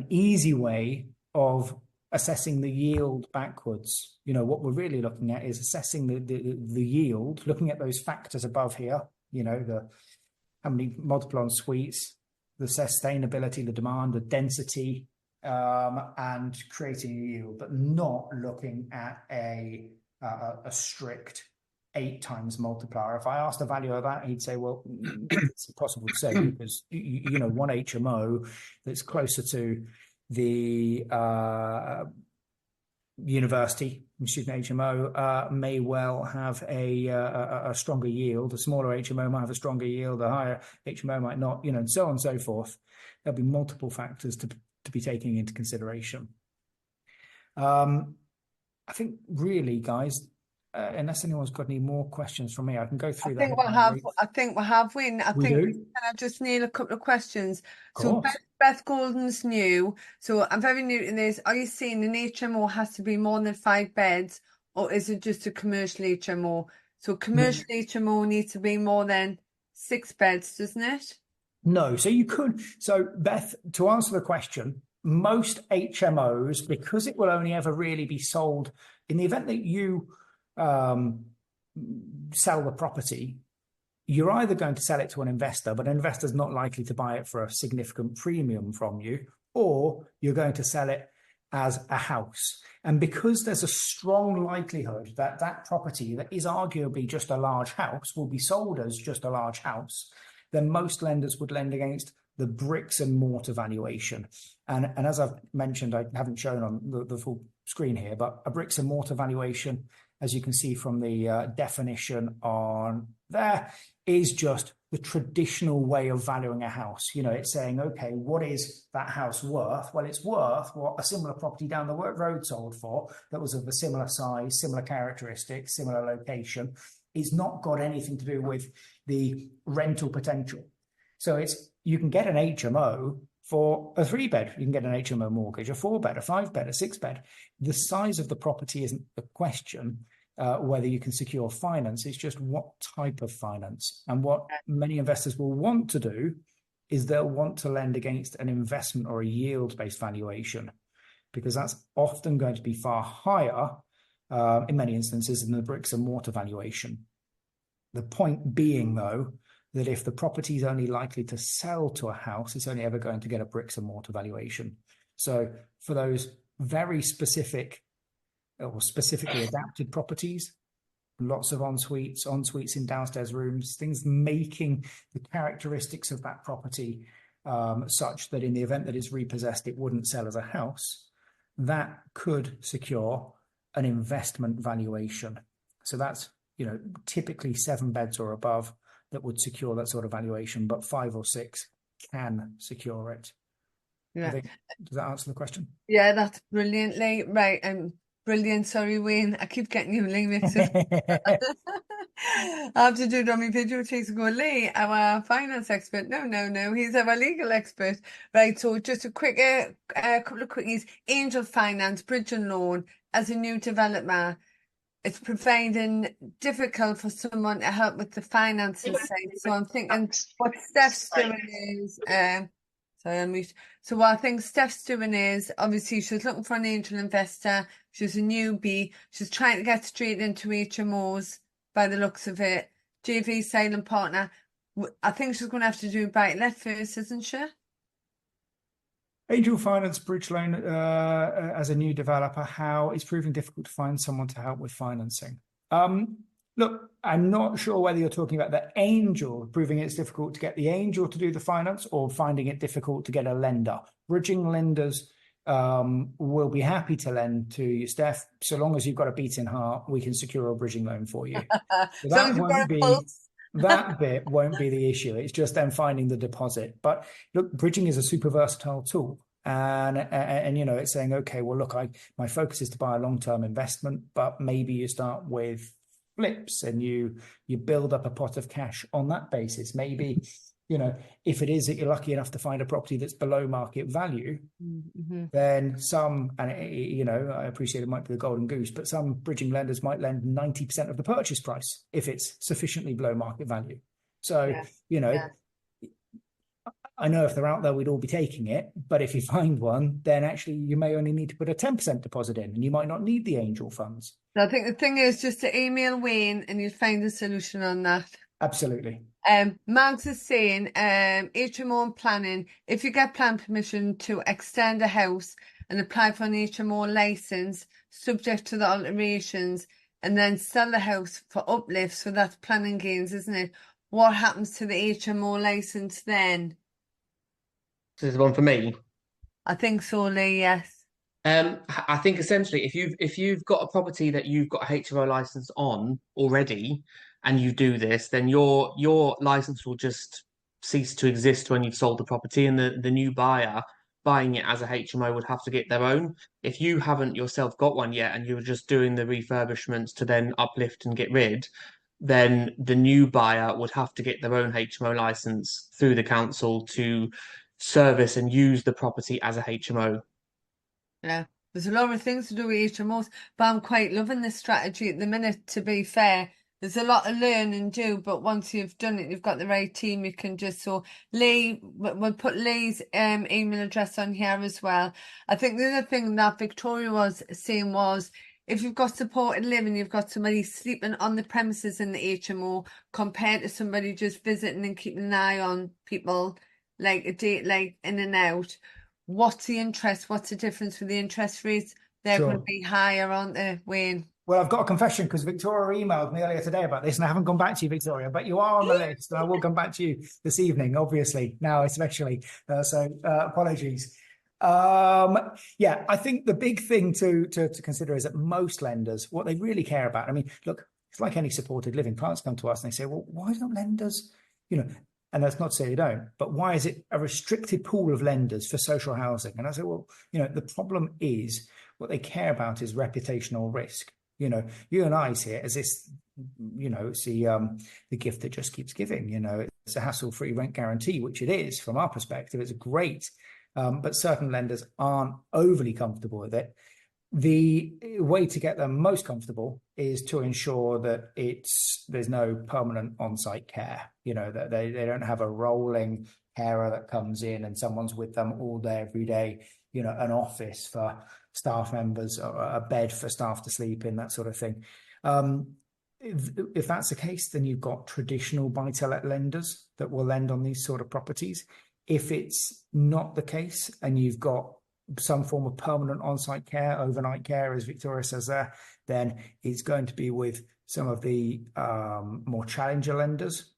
Speaker 8: easy way of assessing the yield backwards. What we're really looking at is assessing the yield, looking at those factors above here. How many multiple en suites, the sustainability, the demand, the density, and creating a yield, but not looking at a strict 8 times multiplier. If I asked the value of that, he'd say, well, it's impossible to say, because one HMO that's closer to the university student HMO may well have a stronger yield. A smaller HMO might have a stronger yield, a higher HMO might not, and so on and so forth. There'll be multiple factors to be taken into consideration. I think really, guys, unless anyone's got any more questions from me, I can go through that. I think
Speaker 1: can I just nail a couple of questions? So Beth Golden's new. So I'm very new to this. Are you saying an HMO has to be more than 5 beds, or is it just a commercial HMO? So commercial HMO needs to be more than 6 beds, doesn't it?
Speaker 8: No. So you could. So Beth, to answer the question, most HMOs, because it will only ever really be sold in the event that you sell the property, you're either going to sell it to an investor, but an investor's not likely to buy it for a significant premium from you, or you're going to sell it as a house. And because there's a strong likelihood that that property that is arguably just a large house will be sold as just a large house, then most lenders would lend against the bricks and mortar valuation. And as I've mentioned, I haven't shown on the full screen here, but a bricks and mortar valuation as you can see from the definition on there, is just the traditional way of valuing a house. You know, it's saying, okay, what is that house worth? Well, it's worth what a similar property down the road sold for that was of a similar size, similar characteristics, similar location. It's not got anything to do with the rental potential. So you can get an HMO for a 3-bed. You can get an HMO mortgage, a 4-bed, a 5-bed, a 6-bed. The size of the property isn't the question. Whether you can secure finance, it's just what type of finance. And what many investors will want to do is they'll want to lend against an investment or a yield-based valuation, because that's often going to be far higher in many instances than the bricks and mortar valuation. The point being, though, that if the property is only likely to sell to a house, it's only ever going to get a bricks and mortar valuation. So for those very specific or specifically adapted properties, lots of ensuites in downstairs rooms, things making the characteristics of that property such that in the event that it's repossessed, it wouldn't sell as a house, that could secure an investment valuation. So that's, you know, typically 7 beds or above that would secure that sort of valuation, but 5 or 6 can secure it.
Speaker 1: Yeah.
Speaker 8: Does that answer the question?
Speaker 1: Yeah, that's brilliantly right. Brilliant. Sorry, Wayne. I keep getting you Lee mixed up. I have to do it on my video chase and go, Lee, our finance expert. No. He's our legal expert. Right. So just a quick, couple of quickies. Angel finance, bridge and loan as a new developer. It's providing difficult for someone to help with the finances side. So I'm thinking what Steph's doing is, so what I think Steph's doing is, obviously she's looking for an angel investor. She's a newbie. She's trying to get straight into HMOs by the looks of it. JV silent partner. I think she's going to have to do buy-to-let first, isn't she?
Speaker 8: Angel finance, bridge loan as a new developer, how it's proving difficult to find someone to help with financing. Look, I'm not sure whether you're talking about the angel, proving it's difficult to get the angel to do the finance, or finding it difficult to get a lender. Bridging lenders will be happy to lend to you, Steph, so long as you've got a beating heart, we can secure a bridging loan for you. So that bit won't be the issue. It's just them finding the deposit. But look, bridging is a super versatile tool. And you know, it's saying, okay, well, look, my focus is to buy a long-term investment, but maybe you start with flips and you build up a pot of cash on that basis. Maybe, you know, if it is that you're lucky enough to find a property that's below market value, then you know, I appreciate it might be the golden goose, but some bridging lenders might lend 90% of the purchase price if it's sufficiently below market value. So, you know, I know if they're out there, we'd all be taking it. But if you find one, then actually you may only need to put a 10% deposit in and you might not need the angel funds.
Speaker 1: I think the thing is just to email Wayne and you'll find a solution on that.
Speaker 8: Absolutely.
Speaker 1: Mags is saying, HMO and planning, if you get plan permission to extend a house and apply for an HMO license, subject to the alterations, and then sell the house for uplifts, so that's planning gains, isn't it? What happens to the HMO license then?
Speaker 6: This is one for me.
Speaker 1: I think so, Lee, yes.
Speaker 6: I think essentially if you've got a property that you've got a HMO license on already and you do this, then your license will just cease to exist when you've sold the property, and the new buyer buying it as a HMO would have to get their own. If you haven't yourself got one yet and you're just doing the refurbishments to then uplift and get rid, then the new buyer would have to get their own HMO license through the council to service and use the property as a HMO.
Speaker 1: Yeah, there's a lot of things to do with HMOs, but I'm quite loving this strategy at the minute, to be fair. There's a lot to learn and do, but once you've done it, you've got the right team, you can just, so Lee, we'll put Lee's email address on here as well. I think the other thing that Victoria was saying was, if you've got supported living, you've got somebody sleeping on the premises in the HMO, compared to somebody just visiting and keeping an eye on people, like a day, like in and out. What's the interest? What's the difference with the interest rates? They're going to be higher, aren't they, Wayne?
Speaker 8: Well, I've got a confession, because Victoria emailed me earlier today about this, and I haven't gone back to you, Victoria, but you are on the list, and I will come back to you this evening, obviously, now especially. So apologies. Yeah, I think the big thing to consider is that most lenders, what they really care about, I mean, look, it's like any supported living. Clients come to us and they say, well, why don't lenders, and that's not to say they don't, but why is it a restricted pool of lenders for social housing? And I say, well, the problem is what they care about is reputational risk. You and I see it as this, it's the gift that just keeps giving. It's a hassle-free rent guarantee, which it is from our perspective. It's great. But certain lenders aren't overly comfortable with it. The way to get them most comfortable is to ensure that there's no permanent on-site care. That they don't have a rolling carer that comes in and someone's with them all day, every day. An office for staff members, or a bed for staff to sleep in, that sort of thing. If that's the case, then you've got traditional buy-to-let lenders that will lend on these sort of properties. If it's not the case and you've got some form of permanent on-site care, overnight care, as Victoria says there, then it's going to be with some of the more challenger lenders.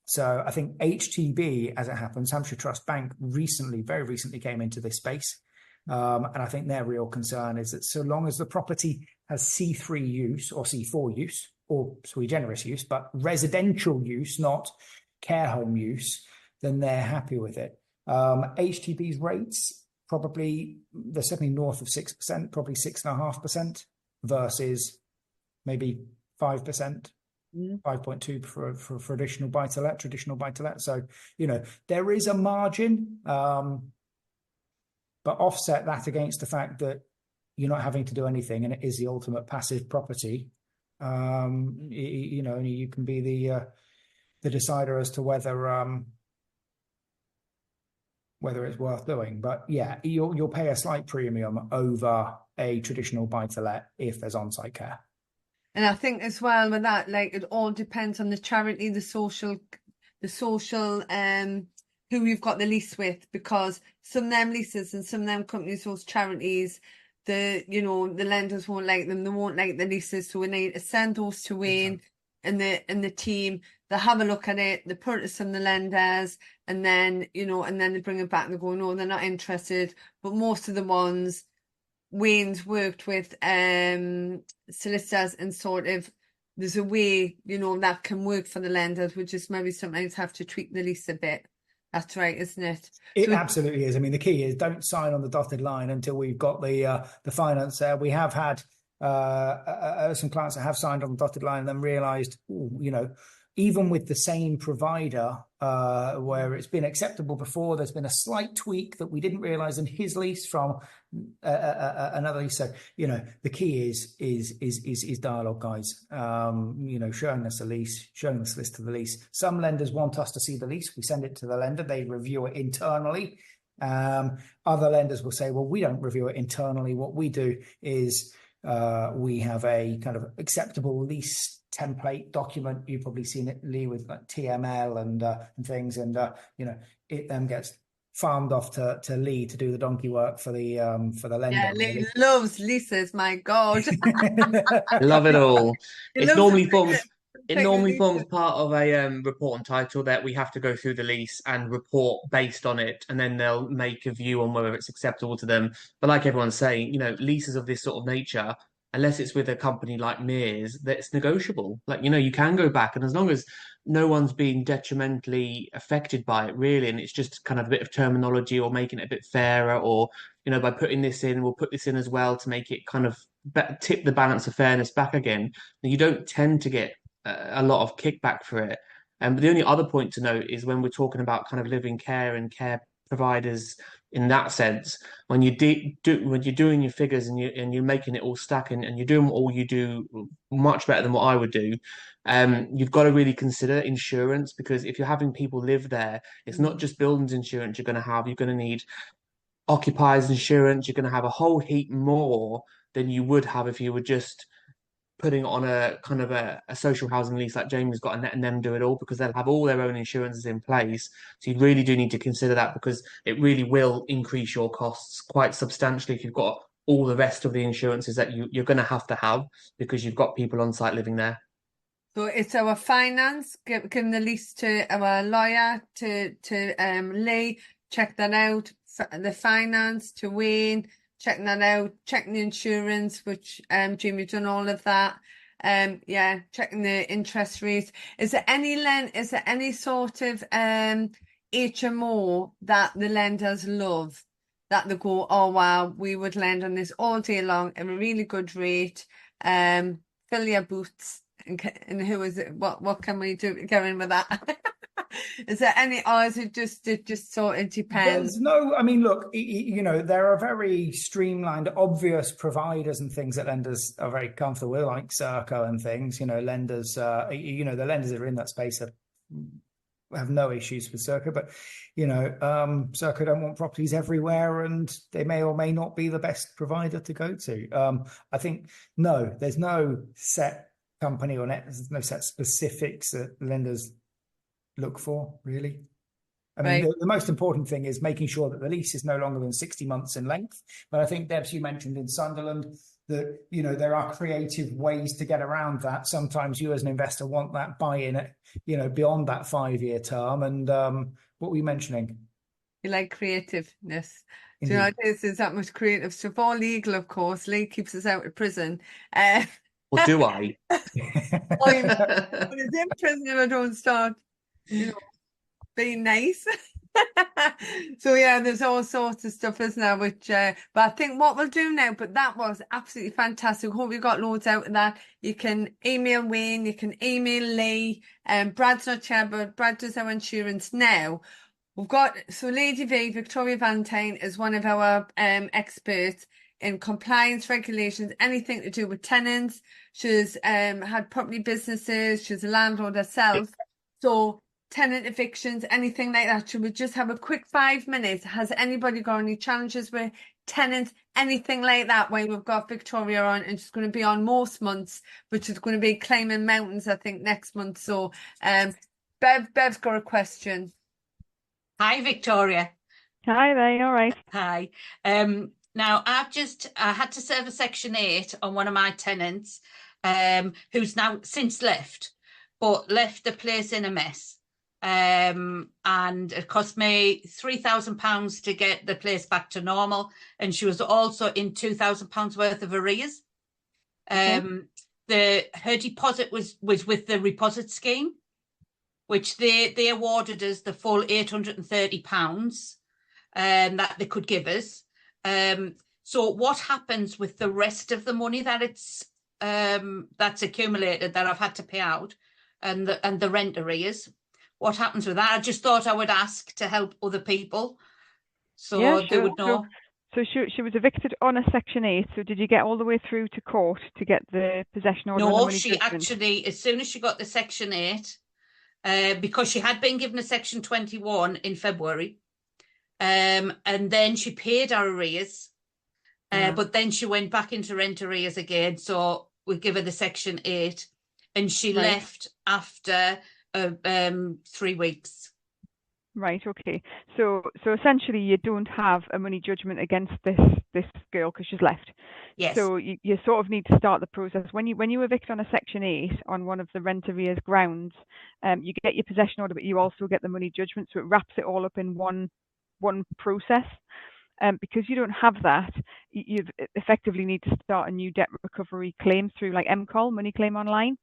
Speaker 8: So I think HTB, as it happens, Hampshire Trust Bank very recently came into this space. And I think their real concern is that so long as the property has C3 use or C4 use, or sui generis use, but residential use, not care home use, then they're happy with it. HTB's rates, probably, they're certainly north of 6%, probably 6.5% versus maybe 5%, 5.2 for traditional buy-to-let. So, there is a margin, but offset that against the fact that you're not having to do anything and it is the ultimate passive property. You can be the decider as to whether it's worth doing. But yeah, you'll pay a slight premium over a traditional buy-to-let if there's on-site care.
Speaker 1: And I think as well with that, like, it all depends on the charity, the social, who you've got the lease with, because some of them leases and some of them companies, those charities, the lenders won't like them, they won't like the leases, so we need to send those to Wayne and the team. They have a look at it, they put it to some of the lenders, and then they bring it back and they go, no, they're not interested. But most of the ones, Wayne's worked with solicitors, and sort of there's a way, that can work for the lenders. We just maybe sometimes have to tweak the lease a bit. That's right, isn't it?
Speaker 8: It absolutely is. I mean, the key is don't sign on the dotted line until we've got the finance there. We have had some clients that have signed on the dotted line and then realised, even with the same provider, where it's been acceptable before, there's been a slight tweak that we didn't realise in his lease from another lease. So, the key is dialogue, guys. Showing us the lease, showing the solicitor the lease. Some lenders want us to see the lease. We send it to the lender. They review it internally. Other lenders will say, well, we don't review it internally. What we do is we have a kind of acceptable lease template document. You've probably seen it, Lee, with like TML and things, and it then gets farmed off to Lee to do the donkey work for the lender.
Speaker 1: Yeah, Lee loves leases. My God,
Speaker 6: Love it all. It normally forms
Speaker 1: leases.
Speaker 6: part of a report and title that we have to go through the lease and report based on it, and then they'll make a view on whether it's acceptable to them. But like everyone's saying, leases of this sort of nature, unless it's with a company like Mears, that's negotiable. Like, you can go back, and as long as no one's being detrimentally affected by it, really, and it's just kind of a bit of terminology or making it a bit fairer, or, by putting this in, we'll put this in as well to make it kind of tip the balance of fairness back again, you don't tend to get a lot of kickback for it. But the only other point to note is when we're talking about kind of living care and care providers in that sense, when you're doing your figures and you're making it all stack, and you're doing all you do much better than what I would do, you've got to really consider insurance, because if you're having people live there, it's not just buildings insurance you're going to have. You're going to need occupiers insurance. You're going to have a whole heap more than you would have if you were just putting on a kind of a social housing lease like Jamie's got, and letting them do it all, because they'll have all their own insurances in place. So you really do need to consider that, because it really will increase your costs quite substantially if you've got all the rest of the insurances that you're going to have, because you've got people on site living there.
Speaker 1: So it's our finance, giving the lease to our lawyer, to Lee, check that out, the finance to Wayne, checking that out, checking the insurance, which Jamie done all of that. Yeah, checking the interest rates. Is there any sort of HMO that the lenders love, that they go, oh wow, we would lend on this all day long at a really good rate, fill your boots, and who is it? What can we do to go in with that? Is there any, or is it just sort of depends?
Speaker 8: There's no, I mean, look, you know, there are very streamlined, obvious providers and things that lenders are very comfortable with, like Circa and things. You know, lenders, you know, the lenders that are in that space have no issues with Circa, but you know, Circa don't want properties everywhere, and they may or may not be the best provider to go to. I think no, there's no set company or there's no set specifics that lenders look for, really. I mean,
Speaker 1: Right.
Speaker 8: the most important thing is making sure that the lease is no longer than 60 months in length. But I think, Debs, you mentioned in Sunderland that, you know, there are creative ways to get around that. Sometimes you as an investor want that buy-in, you know, beyond that 5-year term. And what were you mentioning?
Speaker 1: You like creativeness. Do you
Speaker 8: Indeed.
Speaker 1: know what it is? There's that much creative stuff. All legal, of course. Lee keeps us out of prison. Uh,
Speaker 6: Or do I?
Speaker 1: oh, you know, when it's in prison, I don't start, you know, being nice. So yeah, there's all sorts of stuff, isn't there? Which, but I think what we'll do now. But that was absolutely fantastic. Hope you got loads out of that. You can email Wayne. You can email Lee. Brad's not here, but Brad does our insurance now. We've got, so Lady V, Victoria Valentine, is one of our experts in compliance regulations, anything to do with tenants. She's had property businesses. She's a landlord herself. So tenant evictions, anything like that. Should we just have a quick 5 minutes? Has anybody got any challenges with tenants, anything like that? Where we've got Victoria on, and she's going to be on most months, but she's going to be climbing mountains, I think, next month. So Bev's got a question.
Speaker 5: Hi, Victoria.
Speaker 7: Hi there, all right.
Speaker 5: Hi. Now I had to serve a Section 8 on one of my tenants, who's now since left, but left the place in a mess. And it cost me £3,000 to get the place back to normal. And she was also in £2,000 worth of arrears. Her deposit was with the reposit scheme, which they awarded us the full £830 that they could give us. So what happens with the rest of the money that that's accumulated that I've had to pay out, and the rent arrears? What happens with that? I just thought I would ask to help other people, so
Speaker 7: Yeah,
Speaker 5: they
Speaker 7: sure.
Speaker 5: would know.
Speaker 7: So she was evicted on a Section 8. So did you get all the way through to court to get the possession order? And the
Speaker 5: No,
Speaker 7: money
Speaker 5: she
Speaker 7: judgment?
Speaker 5: actually, as soon as she got the Section 8, because she had been given a Section 21 in February, and then she paid her arrears, but then she went back into rent arrears again. So we give her the Section 8, and she
Speaker 7: Right.
Speaker 5: left after 3 weeks.
Speaker 7: Right. Okay. So essentially, you don't have a money judgment against this girl because she's left.
Speaker 5: Yes.
Speaker 7: So you sort of need to start the process when you evict on a Section 8 on one of the rent arrears grounds. You get your possession order, but you also get the money judgment. So it wraps it all up in one process. Because you don't have that, you effectively need to start a new debt recovery claim through like MCOL, Money Claim Online.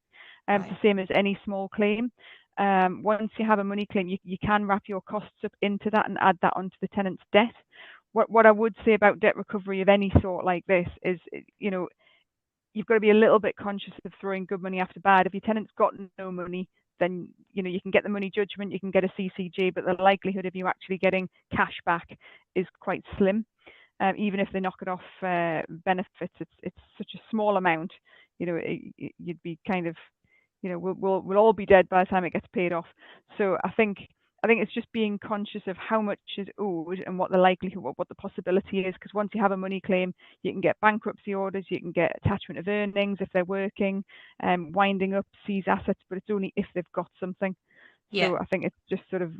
Speaker 7: It's the same as any small claim. Once you have a money claim, you can wrap your costs up into that and add that onto the tenant's debt. What I would say about debt recovery of any sort like this is, you know, you've got to be a little bit conscious of throwing good money after bad. If your tenant's got no money, then you know you can get the money judgment, you can get a CCJ, but the likelihood of you actually getting cash back is quite slim. Even if they knock it off benefits, it's such a small amount. You know, you'd be kind of, you know, we'll all be dead by the time it gets paid off. So I think it's just being conscious of how much is owed and what the likelihood, what the possibility is. Because once you have a money claim, you can get bankruptcy orders, you can get attachment of earnings if they're working, winding up, seize assets, but it's only if they've got something.
Speaker 5: Yeah.
Speaker 7: So I think it's just sort of,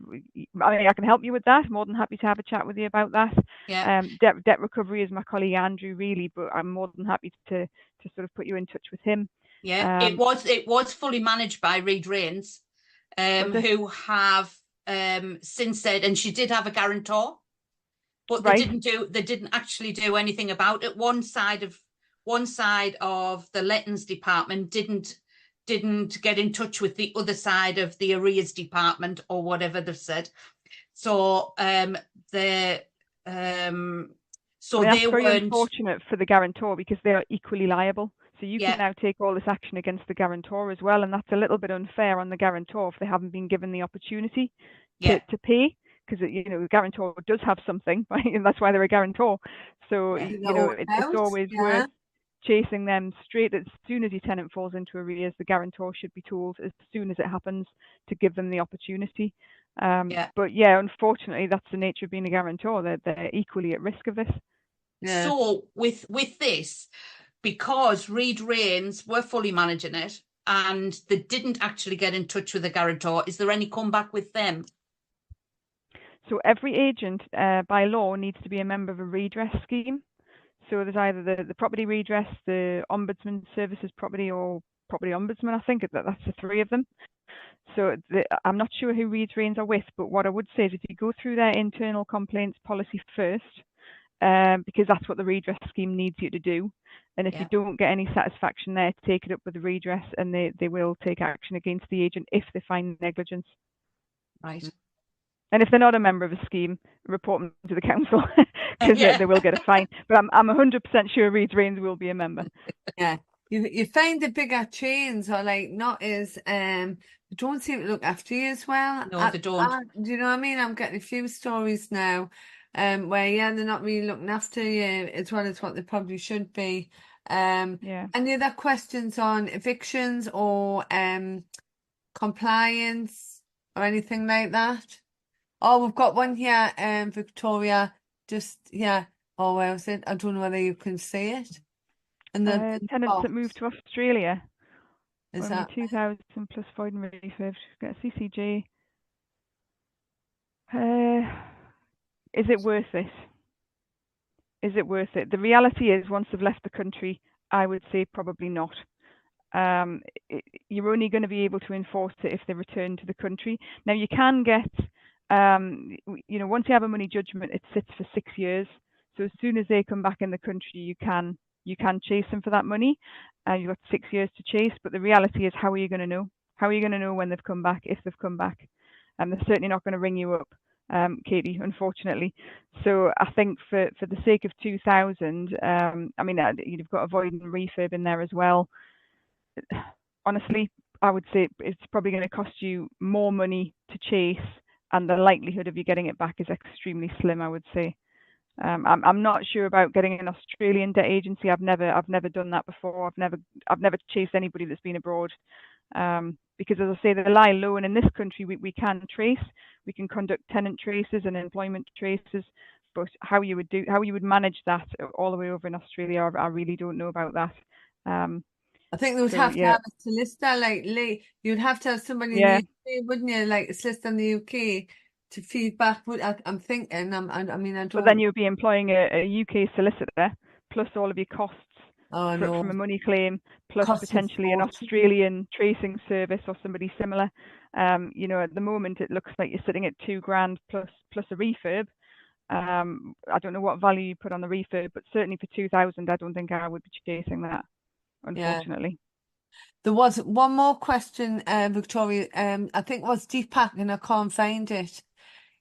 Speaker 7: I mean, I can help you with that. More than happy to have a chat with you about that.
Speaker 5: Yeah.
Speaker 7: Debt recovery is my colleague Andrew, really, but I'm more than happy to sort of put you in touch with him.
Speaker 5: Yeah. It was fully managed by Reed Rains, who have since said, and she did have a guarantor. but
Speaker 7: Right.
Speaker 5: they didn't actually do anything about it. One side of the lettings department didn't get in touch with the other side of the arrears department or whatever they've said. So they
Speaker 7: that's very
Speaker 5: weren't.
Speaker 7: unfortunate for the guarantor because they are equally liable. So you
Speaker 5: Yeah.
Speaker 7: can now take all this action against the guarantor as well, and that's a little bit unfair on the guarantor if they haven't been given the opportunity
Speaker 5: Yeah.
Speaker 7: to pay, because the guarantor does have something, right? And that's why they're a guarantor. So
Speaker 5: Yeah.
Speaker 7: it's always worth chasing them straight as soon as your tenant falls into arrears. The guarantor should be told as soon as it happens to give them the opportunity. But yeah, unfortunately, that's the nature of being a guarantor. They're equally at risk of this.
Speaker 5: Yeah. So with this, because Reed Rains were fully managing it and they didn't actually get in touch with the guarantor, is there any comeback with them?
Speaker 7: So every agent by law needs to be a member of a redress scheme. So there's either the property redress, the ombudsman services property, or property ombudsman. I think that's the three of them. So I'm not sure who Reed Rains are with, but what I would say is if you go through their internal complaints policy first, because that's what the redress scheme needs you to do. And if you don't get any satisfaction there, take it up with the redress, and they will take action against the agent if they find negligence.
Speaker 5: Right.
Speaker 7: And if they're not a member of a scheme, report them to the council because they will get a fine. But I'm 100% sure Reed Rains will be a member.
Speaker 1: Yeah. You find the bigger chains are like not as they don't seem to look after you as well.
Speaker 5: No, they don't.
Speaker 1: Do you know what I mean? I'm getting a few stories now where they're not really looking after you as well as what they probably should be. Any other questions on evictions or compliance or anything like that? Oh, we've got one here, Victoria, just here. Oh, where was it? I don't know whether you can see it. And the
Speaker 7: tenants that moved to Australia.
Speaker 1: Is that
Speaker 7: 2,000 plus void and refurb? Get a CCJ. Is it worth it? Is it worth it? The reality is, once they've left the country, I would say probably not. You're only going to be able to enforce it if they return to the country. Now, you can get, once you have a money judgment, it sits for 6 years. So as soon as they come back in the country, you can chase them for that money. You've got 6 years to chase. But the reality is, how are you going to know? How are you going to know when they've come back, if they've come back? And they're certainly not going to ring you up, Katie, unfortunately. So I think for the sake of 2,000, you've got a void and refurb in there as well. Honestly, I would say it's probably going to cost you more money to chase, and the likelihood of you getting it back is extremely slim, I would say. I'm not sure about getting an Australian debt agency. I've never done that before. I've never chased anybody that's been abroad, because as I say, they lie low, and in this country we can trace. We can conduct tenant traces and employment traces, but how you would manage that all the way over in Australia, I really don't know about that.
Speaker 1: I think they would have to have a solicitor, like Lee. You'd have to have somebody in the UK, wouldn't you? Like a solicitor in the UK to feed back. I'm thinking. I don't.
Speaker 7: But then you'd be employing a UK solicitor plus all of your costs from a money claim, plus potentially an Australian tracing service or somebody similar. At the moment it looks like you're sitting at $2,000 plus a refurb. I don't know what value you put on the refurb, but certainly for 2,000, I don't think I would be chasing that, unfortunately.
Speaker 1: There was one more question, Victoria. I think it was Deepak, and I can't find it.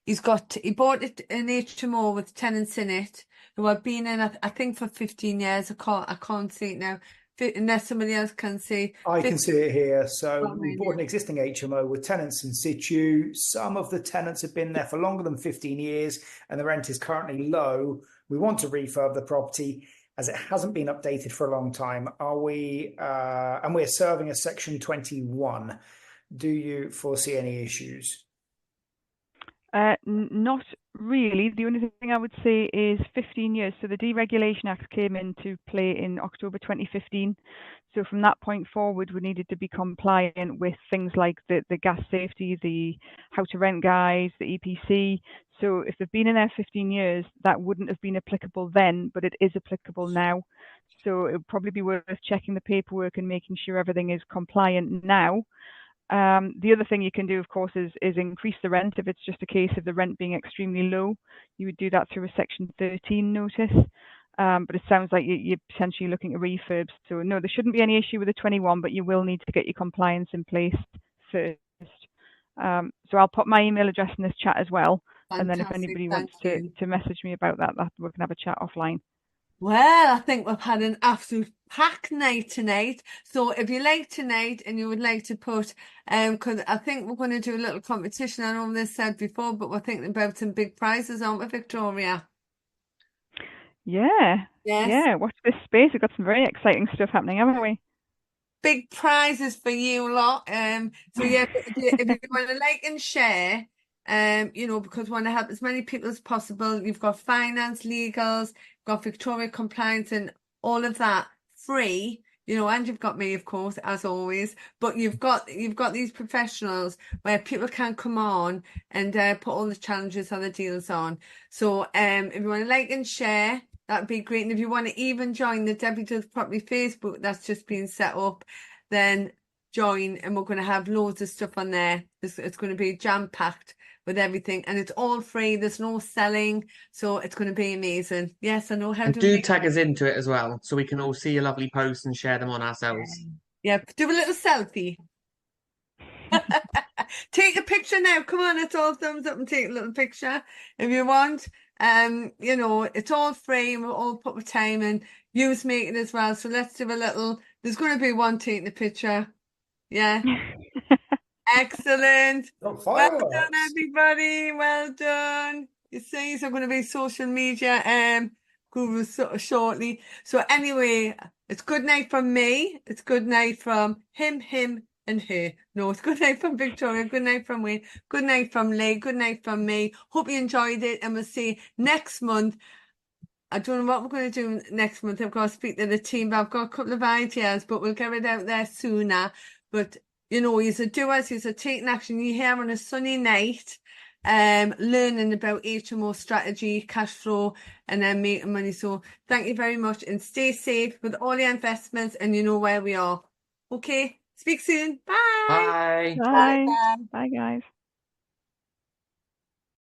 Speaker 1: He bought it an HMO with tenants in it who have been in, I think, for 15 years. I can't see it now. Unless somebody else can see.
Speaker 8: I can see it here. So we bought an existing HMO with tenants in situ. Some of the tenants have been there for longer than 15 years and the rent is currently low. We want to refurb the property as it hasn't been updated for a long time. And we're serving a Section 21. Do you foresee any issues?
Speaker 7: Not really. The only thing I would say is 15 years. So the Deregulation Act came into play in October 2015. So from that point forward, we needed to be compliant with things like the gas safety, the how to rent guides, the EPC. So if they've been in there 15 years, that wouldn't have been applicable then, but it is applicable now. So it would probably be worth checking the paperwork and making sure everything is compliant now. The other thing you can do, of course, is increase the rent. If it's just a case of the rent being extremely low, you would do that through a Section 13 notice. But it sounds like you're potentially looking at refurbs. So no, there shouldn't be any issue with the 21, but you will need to get your compliance in place first. So I'll put my email address in this chat as well. And then if
Speaker 1: Fantastic,
Speaker 7: anybody
Speaker 1: thank
Speaker 7: wants
Speaker 1: you.
Speaker 7: to message me about that, we can have a chat offline.
Speaker 1: Well, I think we've had an absolute packed night tonight. So if you like tonight and you would like to put, because I think we're going to do a little competition. I know this said before, but we're thinking about some big prizes, aren't we, Victoria?
Speaker 7: Yeah.
Speaker 1: Yes.
Speaker 7: Yeah. Watch this space. We've got some very exciting stuff happening, haven't we?
Speaker 1: Big prizes for you lot. So yeah, if you want to like and share, you know, because we want to help as many people as possible. You've got finance, legals, you've got Victoria compliance and all of that free, you know, and you've got me, of course, as always. But you've got these professionals where people can come on and put all the challenges and the deals on. So if you want to like and share, that'd be great. And if you want to even join the Debbie Does Properly Facebook that's just been set up, then join, and we're going to have loads of stuff on there. It's going to be jam-packed with everything, and it's all free. There's no selling, so it's going to be amazing. Yes, I know how
Speaker 6: And
Speaker 1: to
Speaker 6: do
Speaker 1: make.
Speaker 6: tag us into it as well, so we can all see your lovely posts and share them on ourselves.
Speaker 1: Yeah, do a little selfie. Take a picture now. Come on, it's all thumbs up and take a little picture if you want. You know, it's all free and we'll all put the time in. Use make it as well. So let's do a little. There's going to be one taking the picture. Yeah. Excellent.
Speaker 8: Got
Speaker 1: Well
Speaker 8: fireworks.
Speaker 1: done, everybody. Well done. You see, so I'm going to be social media guru shortly. So anyway, it's good night from me. It's good night from him, and her. No, it's good night from Victoria. Good night from Wayne. Good night from Lee. Good night from me. Hope you enjoyed it, and we'll see you next month. I don't know what we're going to do next month. I've got to speak to the team, but I've got a couple of ideas, but we'll get it out there sooner. But you know, he's a doers, he's a taking action. You're here on a sunny night, learning about HMO strategy, cash flow, and then making money. So thank you very much, and stay safe with all your investments, and you know where we are. Okay, speak soon. Bye.
Speaker 6: Bye.
Speaker 7: Bye.
Speaker 1: Bye.
Speaker 7: Bye, guys.